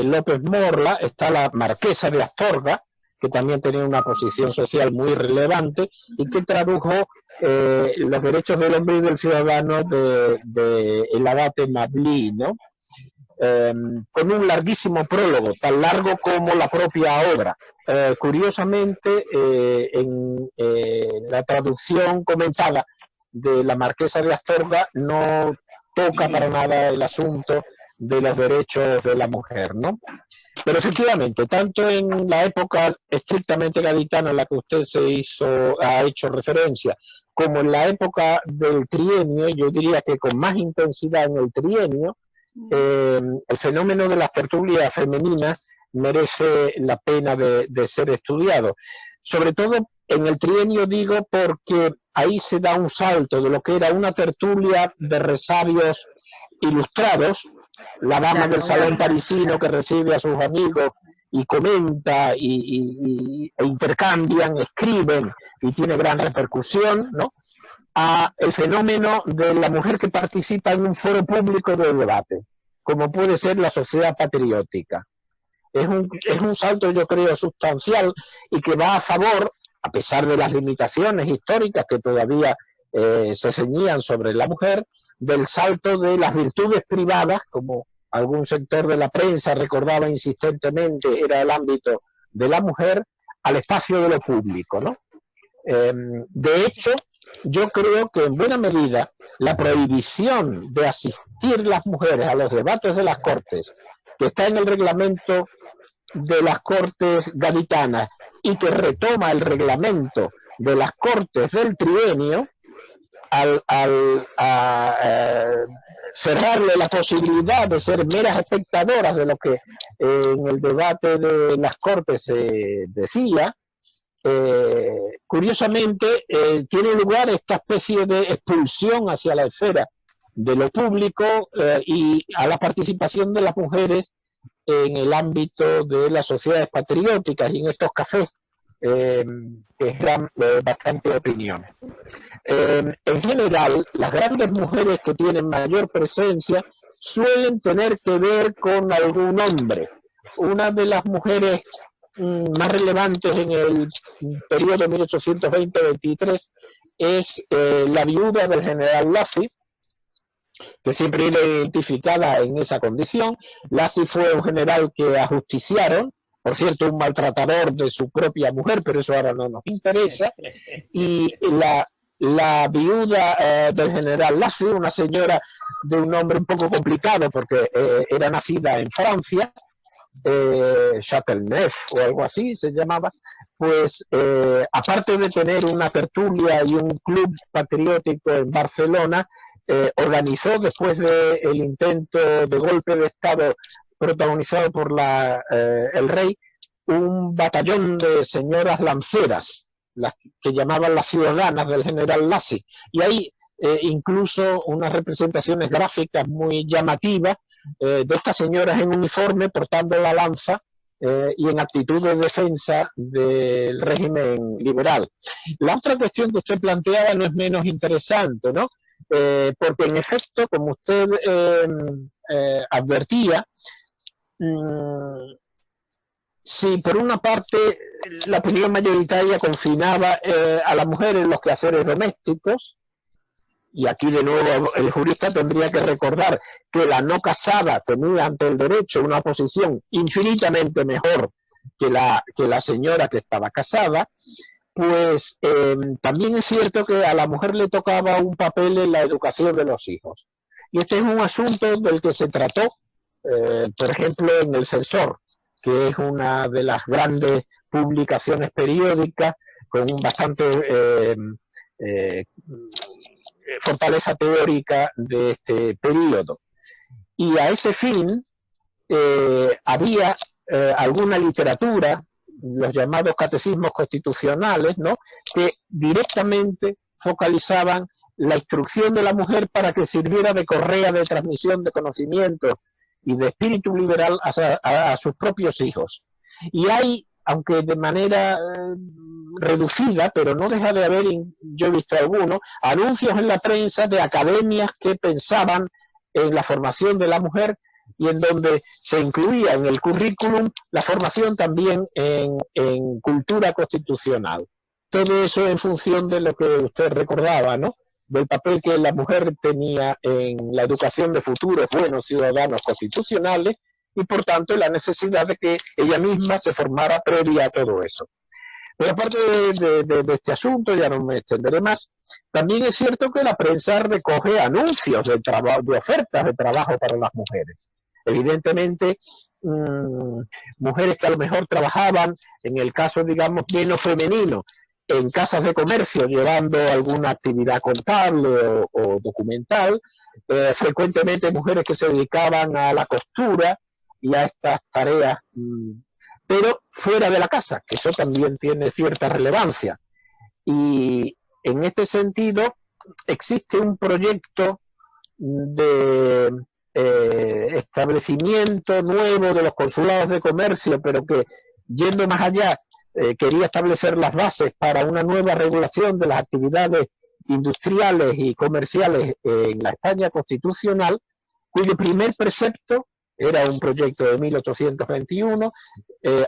López Morla. Está la marquesa de Astorga, que también tenía una posición social muy relevante y que tradujo los derechos del hombre y del ciudadano de el abate Mably, ¿no? Con un larguísimo prólogo, tan largo como la propia obra. Curiosamente, en la traducción comentada de la marquesa de Astorga no toca para nada el asunto de los derechos de la mujer, ¿no? Pero efectivamente, tanto en la época estrictamente gaditana a la que usted ha hecho referencia, como en la época del trienio, yo diría que con más intensidad en el trienio, el fenómeno de las tertulias femeninas merece la pena de ser estudiado. Sobre todo en el trienio, digo, porque ahí se da un salto de lo que era una tertulia de resabios ilustrados, la dama del salón parisino que recibe a sus amigos y comenta e intercambian, escriben y tiene gran repercusión, ¿no?, a el fenómeno de la mujer que participa en un foro público de debate, como puede ser la sociedad patriótica. Es un salto, yo creo, sustancial y que va a favor, a pesar de las limitaciones históricas que todavía se ceñían sobre la mujer, del salto de las virtudes privadas, como algún sector de la prensa recordaba insistentemente, era el ámbito de la mujer, al espacio de lo público, ¿no? De hecho, yo creo que en buena medida la prohibición de asistir las mujeres a los debates de las Cortes, que está en el reglamento de las Cortes gaditanas y que retoma el reglamento de las Cortes del trienio, al cerrarle la posibilidad de ser meras espectadoras de lo que en el debate de las Cortes se decía, curiosamente tiene lugar esta especie de expulsión hacia la esfera de lo público y a la participación de las mujeres en el ámbito de las sociedades patrióticas y en estos cafés que dan bastante opinión. En general, las grandes mujeres que tienen mayor presencia suelen tener que ver con algún hombre. Una de las mujeres más relevantes en el periodo 1820-23 es la viuda del general Lacy, que siempre era identificada en esa condición. Lacy fue un general que ajusticiaron, por cierto, un maltratador de su propia mujer, pero eso ahora no nos interesa, y la viuda del general Lacy, una señora de un nombre un poco complicado porque era nacida en Francia, Châteauneuf o algo así se llamaba, pues aparte de tener una tertulia y un club patriótico en Barcelona, organizó después del intento de golpe de Estado protagonizado por el rey, un batallón de señoras lanceras, las que llamaban las ciudadanas del general Lacy, y hay incluso unas representaciones gráficas muy llamativas de estas señoras en uniforme portando la lanza y en actitud de defensa del régimen liberal. La otra cuestión que usted planteaba no es menos interesante, ¿no? Porque en efecto, como usted advertía, si por una parte la opinión mayoritaria confinaba a la mujer en los quehaceres domésticos, y aquí de nuevo el jurista tendría que recordar que la no casada tenía ante el derecho una posición infinitamente mejor que la señora que estaba casada, pues también es cierto que a la mujer le tocaba un papel en la educación de los hijos. Y este es un asunto del que se trató, por ejemplo, en El Censor, que es una de las grandes publicaciones periódicas con bastante fortaleza teórica de este periodo. Y a ese fin había alguna literatura, los llamados catecismos constitucionales, ¿no?, que directamente focalizaban la instrucción de la mujer para que sirviera de correa de transmisión de conocimiento y de espíritu liberal a sus propios hijos. Y hay, aunque de manera reducida, pero no deja de haber, yo he visto algunos, anuncios en la prensa de academias que pensaban en la formación de la mujer y en donde se incluía en el currículum la formación también en cultura constitucional. Todo eso en función de lo que usted recordaba, ¿no?, del papel que la mujer tenía en la educación de futuros buenos ciudadanos constitucionales y por tanto la necesidad de que ella misma se formara previa a todo eso. Pero aparte de este asunto, ya no me extenderé más, también es cierto que la prensa recoge anuncios de ofertas de trabajo para las mujeres. Evidentemente, mujeres que a lo mejor trabajaban, en el caso, digamos, menos femenino, en casas de comercio llevando alguna actividad contable o documental, frecuentemente mujeres que se dedicaban a la costura y a estas tareas, pero fuera de la casa, que eso también tiene cierta relevancia. Y en este sentido existe un proyecto de establecimiento nuevo de los consulados de comercio, pero que, yendo más allá, quería establecer las bases para una nueva regulación de las actividades industriales y comerciales en la España constitucional, cuyo primer precepto era un proyecto de 1821,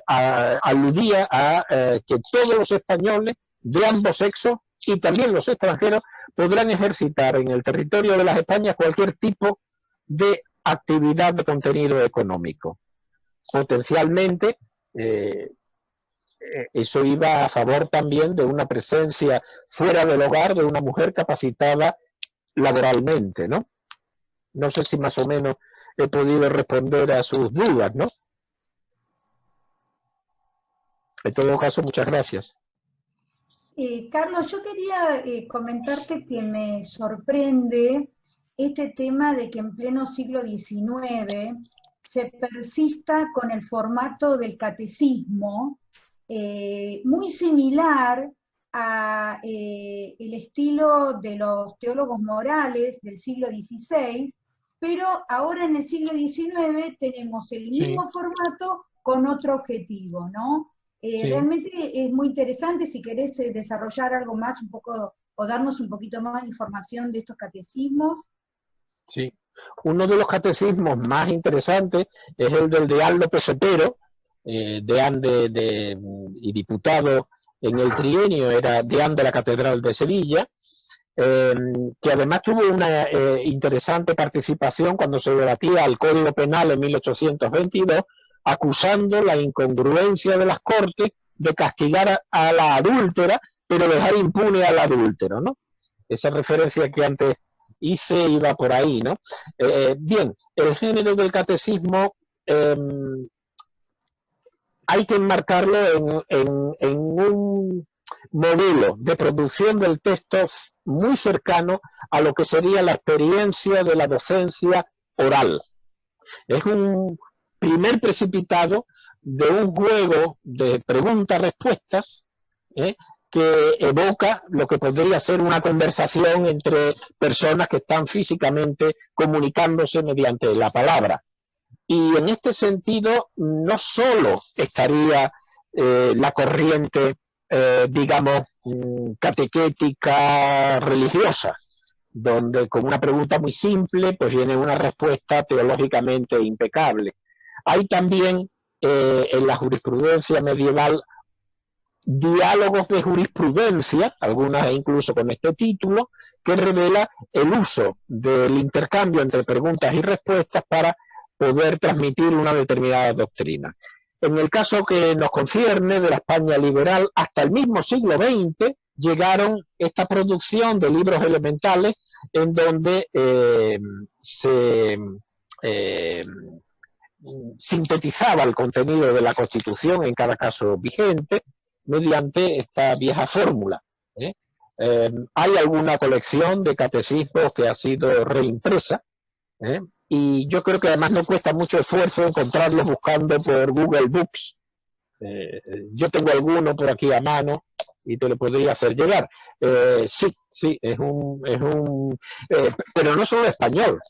aludía a que todos los españoles de ambos sexos y también los extranjeros podrán ejercitar en el territorio de las Españas cualquier tipo de actividad de contenido económico. Potencialmente, eso iba a favor también de una presencia fuera del hogar de una mujer capacitada laboralmente, ¿no? No sé si más o menos he podido responder a sus dudas, ¿no? En todo caso, muchas gracias. Carlos, yo quería comentarte que me sorprende este tema de que en pleno siglo XIX se persista con el formato del catecismo, muy similar a el estilo de los teólogos morales del siglo XVI, pero ahora en el siglo XIX tenemos el mismo formato con otro objetivo, ¿no? Realmente es muy interesante. Si querés desarrollar algo más, un poco, o darnos un poquito más de información de estos catecismos. Sí, uno de los catecismos más interesantes es el del deán López Otero, deán y diputado en el trienio, era deán de la Catedral de Sevilla, que además tuvo una interesante participación cuando se debatía el Código Penal en 1822, acusando la incongruencia de las Cortes de castigar a la adúltera, pero dejar impune al adúltero, ¿no? Esa referencia que antes hice iba por ahí, ¿no? Bien, el género del catecismo hay que enmarcarlo en un modelo de producción del texto muy cercano a lo que sería la experiencia de la docencia oral. Es un primer precipitado de un juego de preguntas-respuestas que evoca lo que podría ser una conversación entre personas que están físicamente comunicándose mediante la palabra. Y en este sentido no solo estaría la corriente, digamos, catequética religiosa, donde con una pregunta muy simple pues viene una respuesta teológicamente impecable. Hay también en la jurisprudencia medieval diálogos de jurisprudencia, algunas incluso con este título, que revela el uso del intercambio entre preguntas y respuestas para poder transmitir una determinada doctrina. en el caso que nos concierne de la España liberal, hasta el mismo siglo XX llegaron esta producción de libros elementales en donde se sintetizaba el contenido de la Constitución en cada caso vigente mediante esta vieja fórmula. Hay alguna colección de catecismos que ha sido reimpresa, y yo creo que además no cuesta mucho esfuerzo encontrarlos buscando por Google Books. Yo tengo alguno por aquí a mano y te lo podría hacer llegar. Sí, pero no solo español.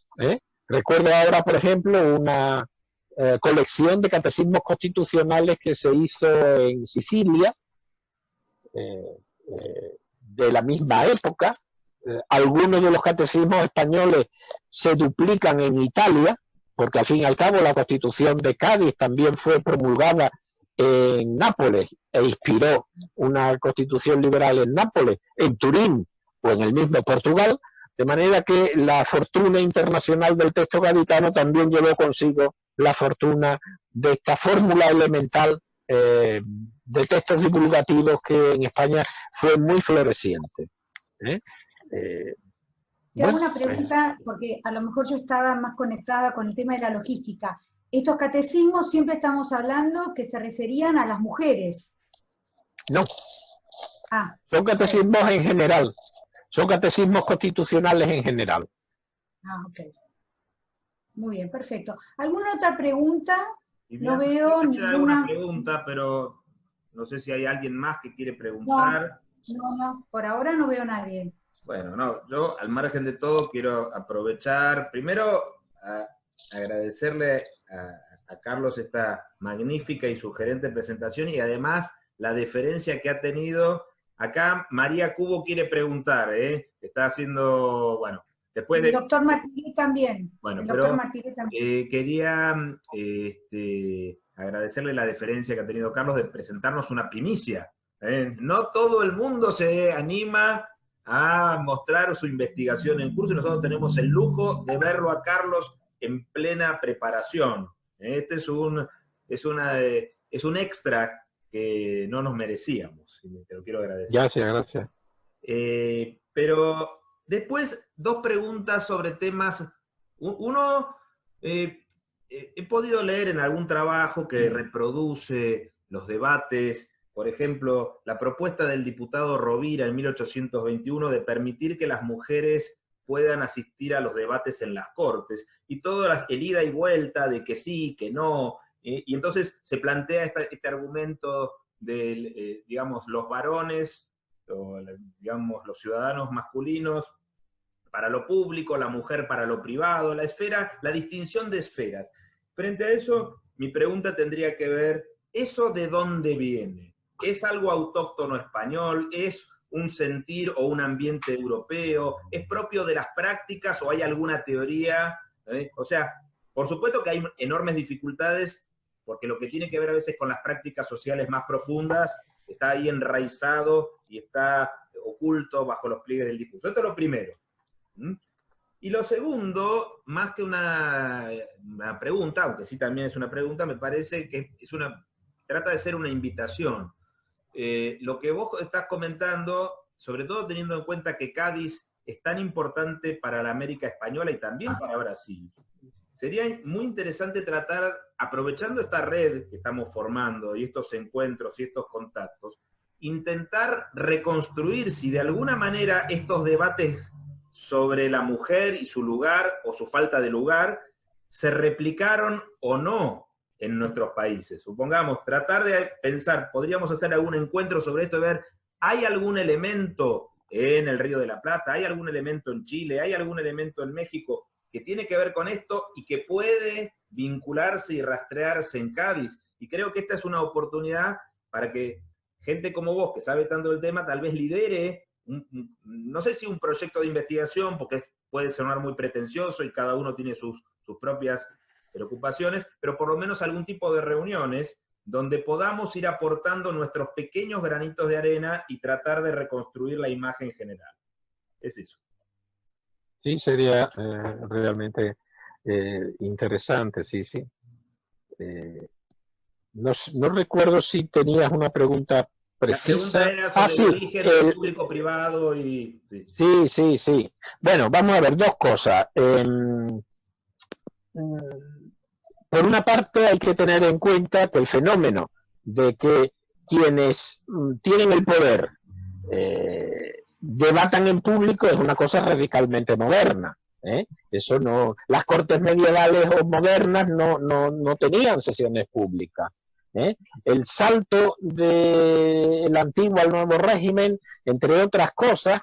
Recuerdo ahora, por ejemplo, una colección de catecismos constitucionales que se hizo en Sicilia, de la misma época. Algunos de los catecismos españoles se duplican en Italia, porque al fin y al cabo la Constitución de Cádiz también fue promulgada en Nápoles e inspiró una constitución liberal en Nápoles, en Turín o en el mismo Portugal, de manera que la fortuna internacional del texto gaditano también llevó consigo la fortuna de esta fórmula elemental de textos divulgativos que en España fue muy floreciente. Te hago una pregunta, porque a lo mejor yo estaba más conectada con el tema de la logística. Estos catecismos siempre estamos hablando que se referían a las mujeres. No. Son catecismos en general. Son catecismos constitucionales en general. Ok. Muy bien, perfecto. ¿Alguna otra pregunta? Viviana, no veo ninguna. Alguna pregunta, pero no sé si hay alguien más que quiere preguntar. No, por ahora no veo a nadie. Bueno, no, yo al margen de todo quiero aprovechar, primero, agradecerle a Carlos esta magnífica y sugerente presentación y además la deferencia que ha tenido. Acá María Cubo quiere preguntar, está haciendo, bueno, después de... El doctor Martínez también. Bueno, el pero doctor Martínez también. quería agradecerle la deferencia que ha tenido Carlos de presentarnos una primicia. No todo el mundo se anima a mostrar su investigación en curso y nosotros tenemos el lujo de verlo a Carlos en plena preparación. Este es un extra que no nos merecíamos, y te lo quiero agradecer. Gracias. Pero después, dos preguntas sobre temas. Uno, he podido leer en algún trabajo que reproduce los debates, por ejemplo, la propuesta del diputado Rovira en 1821 de permitir que las mujeres puedan asistir a los debates en las Cortes, y todo el ida y vuelta de que sí, que no, y entonces se plantea este argumento de, digamos, los varones, o, digamos, los ciudadanos masculinos para lo público, la mujer para lo privado, la esfera, la distinción de esferas. Frente a eso, mi pregunta tendría que ver, ¿eso de dónde viene? ¿Es algo autóctono español? ¿Es un sentir o un ambiente europeo? ¿Es propio de las prácticas o hay alguna teoría? O sea, por supuesto que hay enormes dificultades, porque lo que tiene que ver a veces con las prácticas sociales más profundas está ahí enraizado y está oculto bajo los pliegues del discurso. Esto es lo primero. Y lo segundo, más que una pregunta, aunque sí también es una pregunta, me parece que trata de ser una invitación. Lo que vos estás comentando, sobre todo teniendo en cuenta que Cádiz es tan importante para la América española y también para Brasil, sería muy interesante tratar, aprovechando esta red que estamos formando y estos encuentros y estos contactos, intentar reconstruir si de alguna manera estos debates sobre la mujer y su lugar o su falta de lugar se replicaron o no en nuestros países. Supongamos, tratar de pensar, podríamos hacer algún encuentro sobre esto y ver, ¿hay algún elemento en el Río de la Plata? ¿Hay algún elemento en Chile? ¿Hay algún elemento en México que tiene que ver con esto y que puede vincularse y rastrearse en Cádiz? Y creo que esta es una oportunidad para que gente como vos, que sabe tanto del tema, tal vez lidere, no sé si un proyecto de investigación, porque puede sonar muy pretencioso y cada uno tiene sus propias preocupaciones, pero por lo menos algún tipo de reuniones donde podamos ir aportando nuestros pequeños granitos de arena y tratar de reconstruir la imagen general. Es eso. Sí, sería realmente interesante, sí. No recuerdo si tenías una pregunta precisa. La pregunta era sobre el origen del público-privado y... Sí. Bueno, vamos a ver, dos cosas. Por una parte hay que tener en cuenta que el fenómeno de que quienes tienen el poder debatan en público es una cosa radicalmente moderna. Eso no, las cortes medievales o modernas no tenían sesiones públicas. El salto del antiguo al nuevo régimen, entre otras cosas,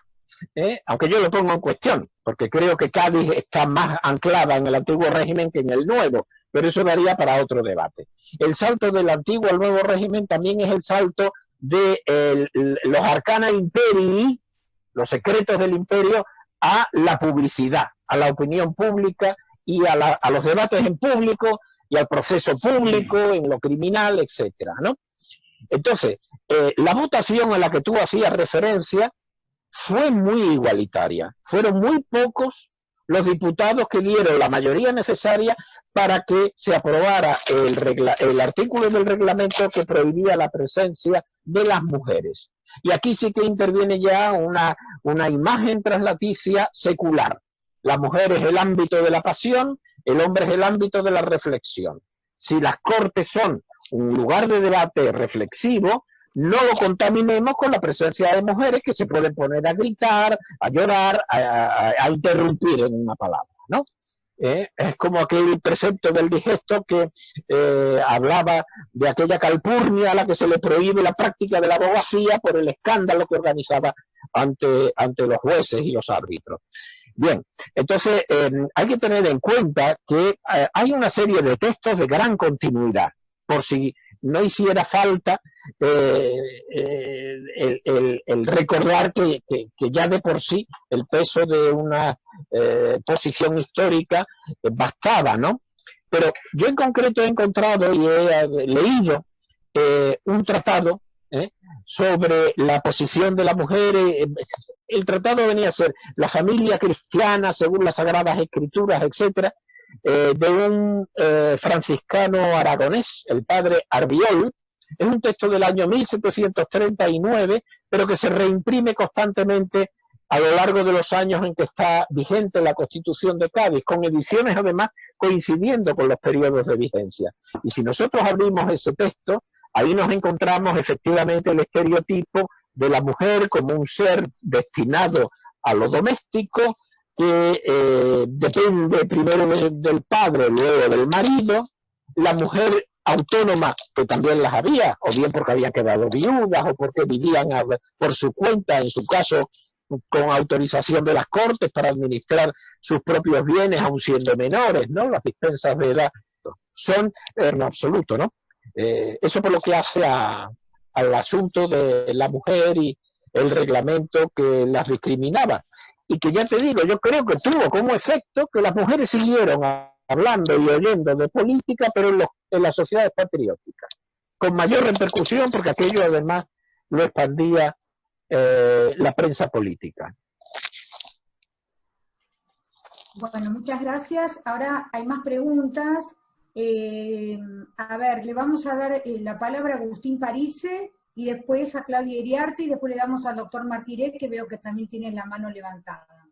aunque yo lo pongo en cuestión, porque creo que Cádiz está más anclada en el antiguo régimen que en el nuevo, pero eso daría para otro debate. El salto del antiguo al nuevo régimen también es el salto de los arcana imperii, los secretos del imperio, a la publicidad, a la opinión pública y a los debates en público y al proceso público, en lo criminal, etcétera, ¿no? Entonces, la votación a la que tú hacías referencia fue muy igualitaria. Fueron muy pocos los diputados que dieron la mayoría necesaria para que se aprobara el artículo del reglamento que prohibía la presencia de las mujeres. Y aquí sí que interviene ya una imagen traslaticia secular. La mujer es el ámbito de la pasión, el hombre es el ámbito de la reflexión. Si las cortes son un lugar de debate reflexivo, no lo contaminemos con la presencia de mujeres que se pueden poner a gritar, a llorar, a interrumpir en una palabra, ¿no? Es como aquel precepto del digesto que hablaba de aquella calpurnia a la que se le prohíbe la práctica de la abogacía por el escándalo que organizaba ante los jueces y los árbitros. Bien, entonces hay que tener en cuenta que hay una serie de textos de gran continuidad, por si no hiciera falta el recordar que ya de por sí el peso de una posición histórica bastaba, ¿no? Pero yo en concreto he encontrado y he leído un tratado sobre la posición de la mujer. El tratado venía a ser la familia cristiana según las Sagradas Escrituras, etcétera, de un franciscano aragonés, el padre Arbiol. Es un texto del año 1739, pero que se reimprime constantemente a lo largo de los años en que está vigente la Constitución de Cádiz, con ediciones además coincidiendo con los periodos de vigencia. Y si nosotros abrimos ese texto, ahí nos encontramos efectivamente el estereotipo de la mujer como un ser destinado a lo doméstico, que depende primero del padre, luego del marido, la mujer autónoma, que también las había, o bien porque habían quedado viudas, o porque vivían por su cuenta, en su caso con autorización de las Cortes para administrar sus propios bienes, aun siendo menores, ¿no? Las dispensas de edad son en absoluto, ¿no? Eso por lo que hace al asunto de la mujer y el reglamento que las discriminaba. Y que ya te digo, yo creo que tuvo como efecto que las mujeres siguieron hablando y oyendo de política, pero en las sociedades patrióticas, con mayor repercusión, porque aquello además lo expandía la prensa política. Bueno, muchas gracias. Ahora hay más preguntas. A ver, le vamos a dar la palabra a Agustín Parise y después a Claudia Iriarte y después le damos al doctor Martínez, que veo que también tiene la mano levantada.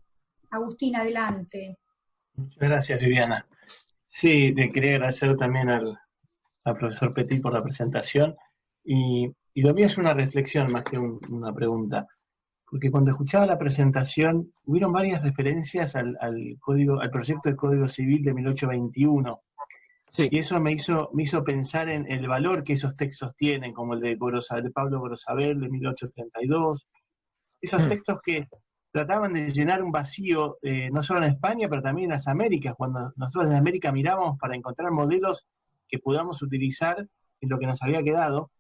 Agustín, adelante. Muchas gracias, Viviana. Sí, le quería agradecer también al profesor Petit por la presentación y lo mío es una reflexión más que una pregunta, porque cuando escuchaba la presentación hubieron varias referencias al proyecto de Código Civil de 1821. Sí. Y eso me hizo pensar en el valor que esos textos tienen, como el de Pablo Gorosabel de 1832, esos textos que trataban de llenar un vacío, no solo en España, pero también en las Américas, cuando nosotros desde América mirábamos para encontrar modelos que podamos utilizar en lo que nos había quedado,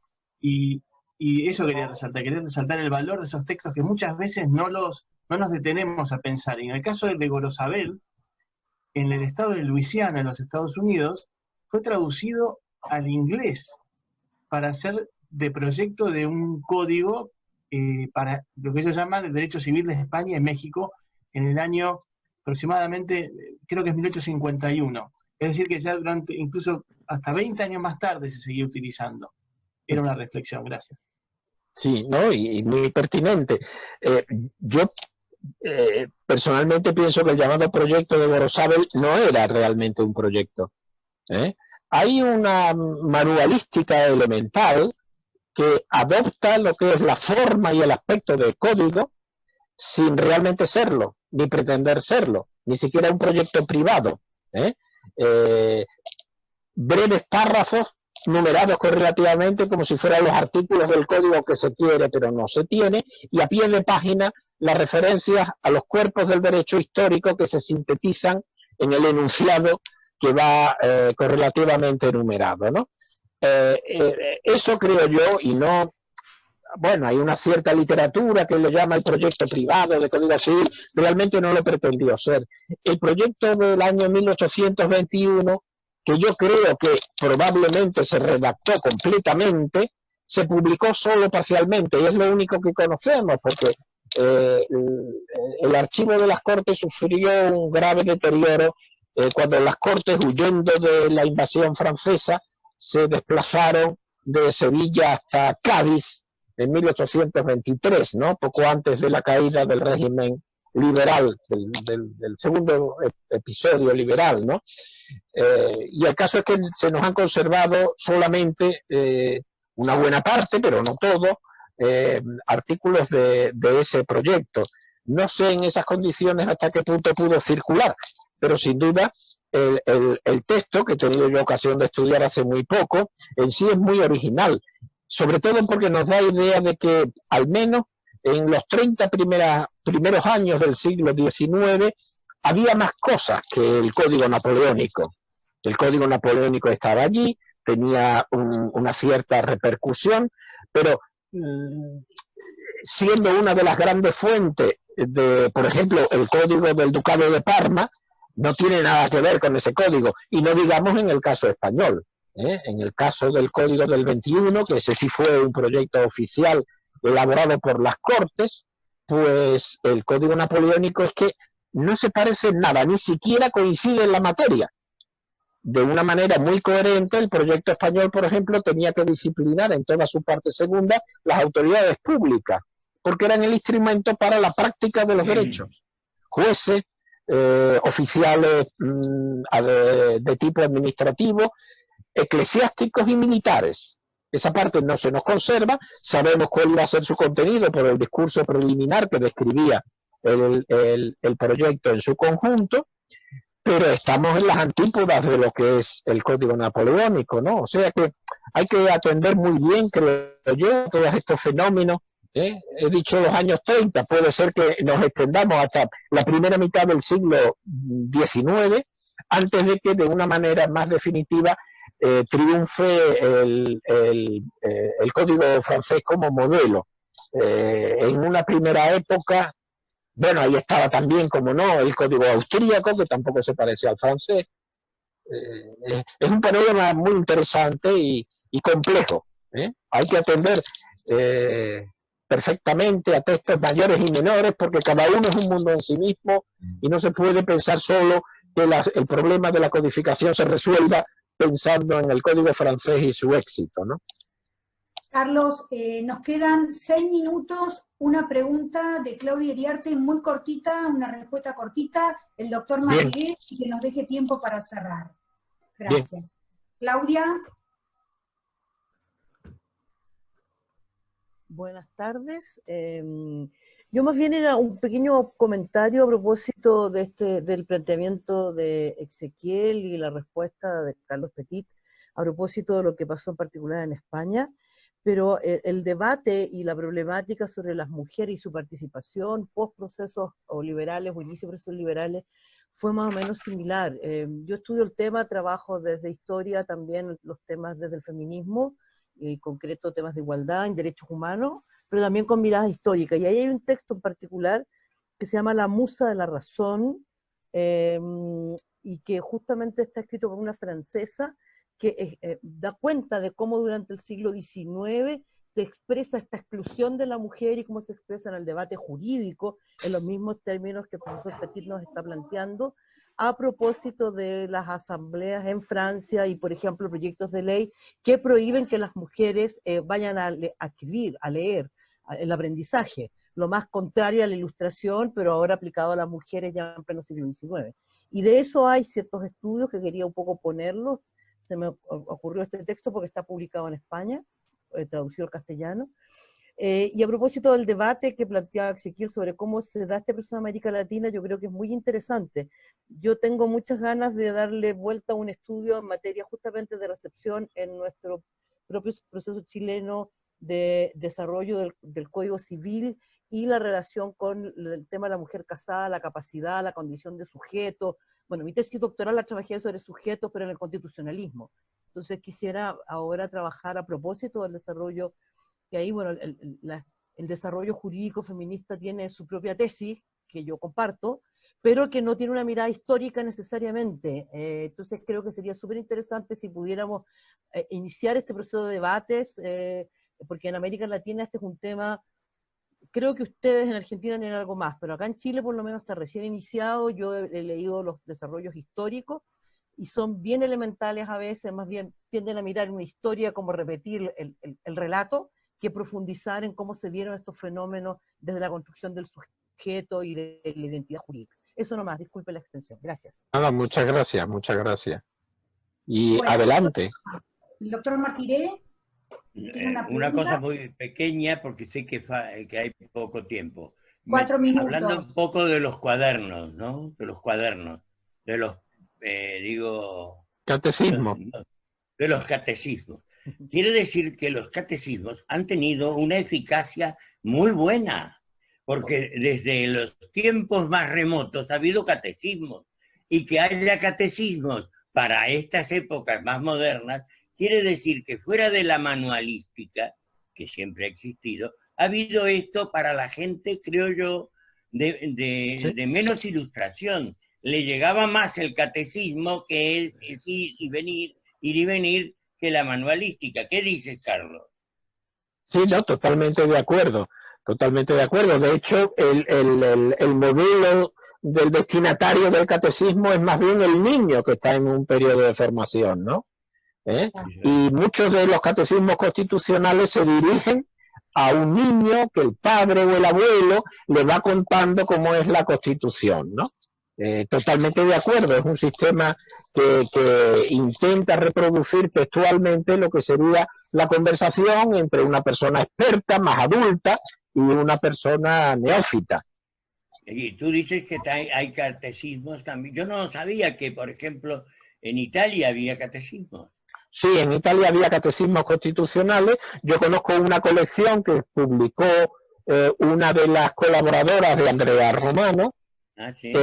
y eso quería resaltar el valor de esos textos que muchas veces no nos detenemos a pensar. Y en el caso del de Gorosabel, en el estado de Luisiana, en los Estados Unidos, fue traducido al inglés para hacer de proyecto de un código para lo que ellos llaman el derecho civil de España y México en el año aproximadamente, creo que es 1851. Es decir, que ya incluso hasta 20 años más tarde se seguía utilizando. Era una reflexión, gracias. Sí, ¿no? Y muy pertinente. Yo personalmente pienso que el llamado proyecto de Gorosabel no era realmente un proyecto. Hay una manualística elemental que adopta lo que es la forma y el aspecto del código sin realmente serlo, ni pretender serlo, ni siquiera un proyecto privado. Breves párrafos numerados correlativamente como si fueran los artículos del código que se quiere, pero no se tiene, y a pie de página las referencias a los cuerpos del derecho histórico que se sintetizan en el enunciado que va correlativamente enumerado, ¿no? Eso creo yo, y no... Bueno, hay una cierta literatura que lo llama el proyecto privado de Código Civil, realmente no lo pretendió ser. El proyecto del año 1821, que yo creo que probablemente se redactó completamente, se publicó solo parcialmente, y es lo único que conocemos, porque el archivo de las Cortes sufrió un grave deterioro cuando las Cortes, huyendo de la invasión francesa, se desplazaron de Sevilla hasta Cádiz en 1823, ¿no? Poco antes de la caída del régimen liberal, del segundo episodio liberal, ¿no? Y el caso es que se nos han conservado solamente una buena parte, pero no todo, artículos de ese proyecto. No sé en esas condiciones hasta qué punto pudo circular, pero sin duda el texto, que he tenido yo ocasión de estudiar hace muy poco, en sí es muy original, sobre todo porque nos da idea de que al menos en los 30 primeros años del siglo XIX había más cosas que el Código Napoleónico. El Código Napoleónico estaba allí, tenía una cierta repercusión, pero siendo una de las grandes fuentes de, por ejemplo, el Código del Ducado de Parma, no tiene nada que ver con ese código, y no digamos en el caso español. En el caso del Código del 21, que ese sí fue un proyecto oficial elaborado por las Cortes, pues el Código Napoleónico es que no se parece en nada, ni siquiera coincide en la materia. De una manera muy coherente, el proyecto español, por ejemplo, tenía que disciplinar en toda su parte segunda las autoridades públicas, porque eran el instrumento para la práctica de los derechos. Jueces, oficiales de tipo administrativo, eclesiásticos y militares. Esa parte no se nos conserva, sabemos cuál iba a ser su contenido por el discurso preliminar que describía el proyecto en su conjunto, pero estamos en las antípodas de lo que es el Código Napoleónico, ¿no? O sea que hay que atender muy bien, creo yo, todos estos fenómenos. He dicho los años 30, puede ser que nos extendamos hasta la primera mitad del siglo XIX, antes de que de una manera más definitiva triunfe el Código francés como modelo. En una primera época, bueno, ahí estaba también, como no, el Código austríaco, que tampoco se parece al francés. Es un panorama muy interesante y complejo. Hay que atender perfectamente a textos mayores y menores, porque cada uno es un mundo en sí mismo y no se puede pensar solo que el problema de la codificación se resuelva pensando en el Código francés y su éxito, ¿no? Carlos, nos quedan 6 minutos, una pregunta de Claudia Iriarte muy cortita, una respuesta cortita, el doctor Martínez, y que nos deje tiempo para cerrar. Gracias. Bien. Claudia. Buenas tardes. Yo más bien era un pequeño comentario a propósito del planteamiento de Ezequiel y la respuesta de Carlos Petit a propósito de lo que pasó en particular en España, pero el debate y la problemática sobre las mujeres y su participación post procesos o liberales o inicio de procesos liberales fue más o menos similar. Yo estudio el tema, trabajo desde historia también los temas desde el feminismo, en concreto temas de igualdad en derechos humanos, pero también con miradas históricas. Y ahí hay un texto en particular que se llama La Musa de la Razón, y que justamente está escrito por una francesa que da cuenta de cómo durante el siglo XIX se expresa esta exclusión de la mujer y cómo se expresa en el debate jurídico, en los mismos términos que el profesor Petit nos está planteando, a propósito de las asambleas en Francia y, por ejemplo, proyectos de ley que prohíben que las mujeres vayan a escribir, a leer, el aprendizaje, lo más contrario a la ilustración, pero ahora aplicado a las mujeres ya en pleno siglo XIX. Y de eso hay ciertos estudios que quería un poco ponerlos. Se me ocurrió este texto porque está publicado en España, traducido al castellano. Y a propósito del debate que planteaba Exequiel sobre cómo se da este proceso en América Latina, yo creo que es muy interesante. Yo tengo muchas ganas de darle vuelta a un estudio en materia justamente de recepción en nuestro propio proceso chileno de desarrollo del Código Civil y la relación con el tema de la mujer casada, la capacidad, la condición de sujeto. Bueno, mi tesis doctoral la trabajé sobre sujetos, pero en el constitucionalismo. Entonces quisiera ahora trabajar a propósito del desarrollo, que ahí, bueno, el desarrollo jurídico feminista tiene su propia tesis, que yo comparto, pero que no tiene una mirada histórica necesariamente. Entonces creo que sería súper interesante si pudiéramos iniciar este proceso de debates, porque en América Latina este es un tema, creo que ustedes en Argentina tienen algo más, pero acá en Chile por lo menos está recién iniciado. Yo he leído los desarrollos históricos y son bien elementales a veces, más bien tienden a mirar una historia como repetir el relato, que profundizar en cómo se dieron estos fenómenos desde la construcción del sujeto y de la identidad jurídica. Eso nomás, disculpe la extensión. Gracias. Nada, muchas gracias, muchas gracias. Y Bueno, adelante. el doctor Martiré tiene Una cosa pregunta. muy pequeña, porque sé que hay poco tiempo. 4 minutos. Hablando un poco de los cuadernos, ¿no? De los cuadernos, de los, Catecismo. de los catecismos. Quiere decir que los catecismos han tenido una eficacia muy buena, porque desde los tiempos más remotos ha habido catecismos, y que haya catecismos para estas épocas más modernas, quiere decir que fuera de la manualística, que siempre ha existido, ha habido esto para la gente, creo yo, de menos ilustración. Le llegaba más el catecismo que el ir y venir, que la manualística. ¿Qué dices, Carlos? Sí, no, totalmente de acuerdo, totalmente de acuerdo. De hecho, el modelo del destinatario del catecismo es más bien el niño que está en un periodo de formación, ¿no? Y muchos de los catecismos constitucionales se dirigen a un niño que el padre o el abuelo le va contando cómo es la Constitución, ¿no? Totalmente de acuerdo, es un sistema que intenta reproducir textualmente lo que sería la conversación entre una persona experta, más adulta, y una persona neófita. Y tú dices que hay catecismos también. Yo no sabía que, por ejemplo, en Italia había catecismos. Sí, en Italia había catecismos constitucionales. Yo conozco una colección que publicó una de las colaboradoras de Andrea Romano, ¿Sí?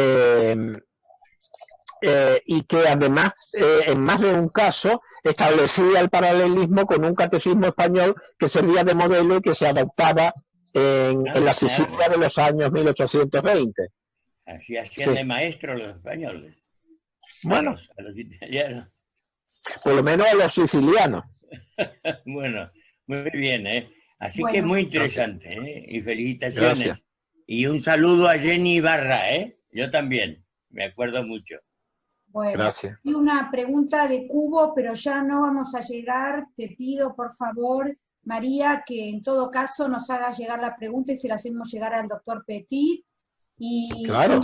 Y que además, en más de un caso, establecía el paralelismo con un catecismo español que servía de modelo y que se adoptaba en la Sicilia de los años 1820. Así hacían de maestros los españoles. Bueno, a los italianos. Por lo menos a los sicilianos. Bueno, muy bien, Así Bueno. que muy interesante, Y felicitaciones. Gracias. Y un saludo a Jenny Ibarra, Yo también, me acuerdo mucho. Bueno, Gracias. hay una pregunta de Cubo, pero ya no vamos a llegar. Te pido, por favor, María, que en todo caso nos hagas llegar la pregunta y se la hacemos llegar al doctor Petit. Y Claro.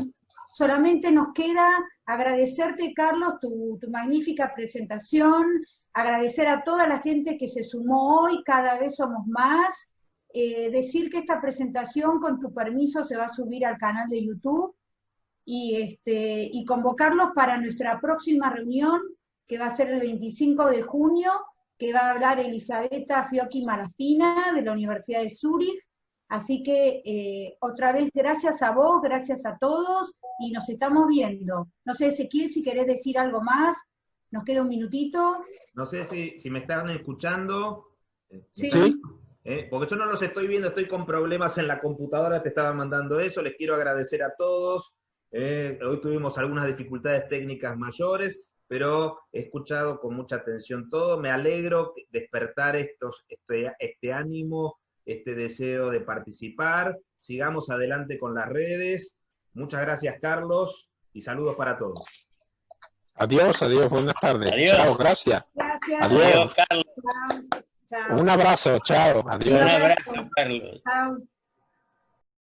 solamente nos queda agradecerte, Carlos, tu magnífica presentación, agradecer a toda la gente que se sumó hoy, cada vez somos más, decir que esta presentación, con tu permiso, se va a subir al canal de YouTube, y convocarlos para nuestra próxima reunión, que va a ser el 25 de junio, que va a hablar Elisabetta Fiocchi Malaspina, de la Universidad de Zúrich. Así que, otra vez, gracias a vos, gracias a todos, y nos estamos viendo. No sé, Ezequiel, si querés decir algo más, nos queda un minutito. No sé si me están escuchando. Sí. Porque yo no los estoy viendo, estoy con problemas en la computadora, te estaba mandando eso, les quiero agradecer a todos. Hoy tuvimos algunas dificultades técnicas mayores, pero he escuchado con mucha atención todo. Me alegro despertar este ánimo, este deseo de participar. Sigamos adelante con las redes. Muchas gracias, Carlos. Y saludos para todos. Adiós, adiós, buenas tardes. Adiós. Chao, gracias. Gracias. Adiós. Adiós, Carlos. Chao. Chao. Un abrazo, chao, adiós. Un abrazo, Carlos. Chao.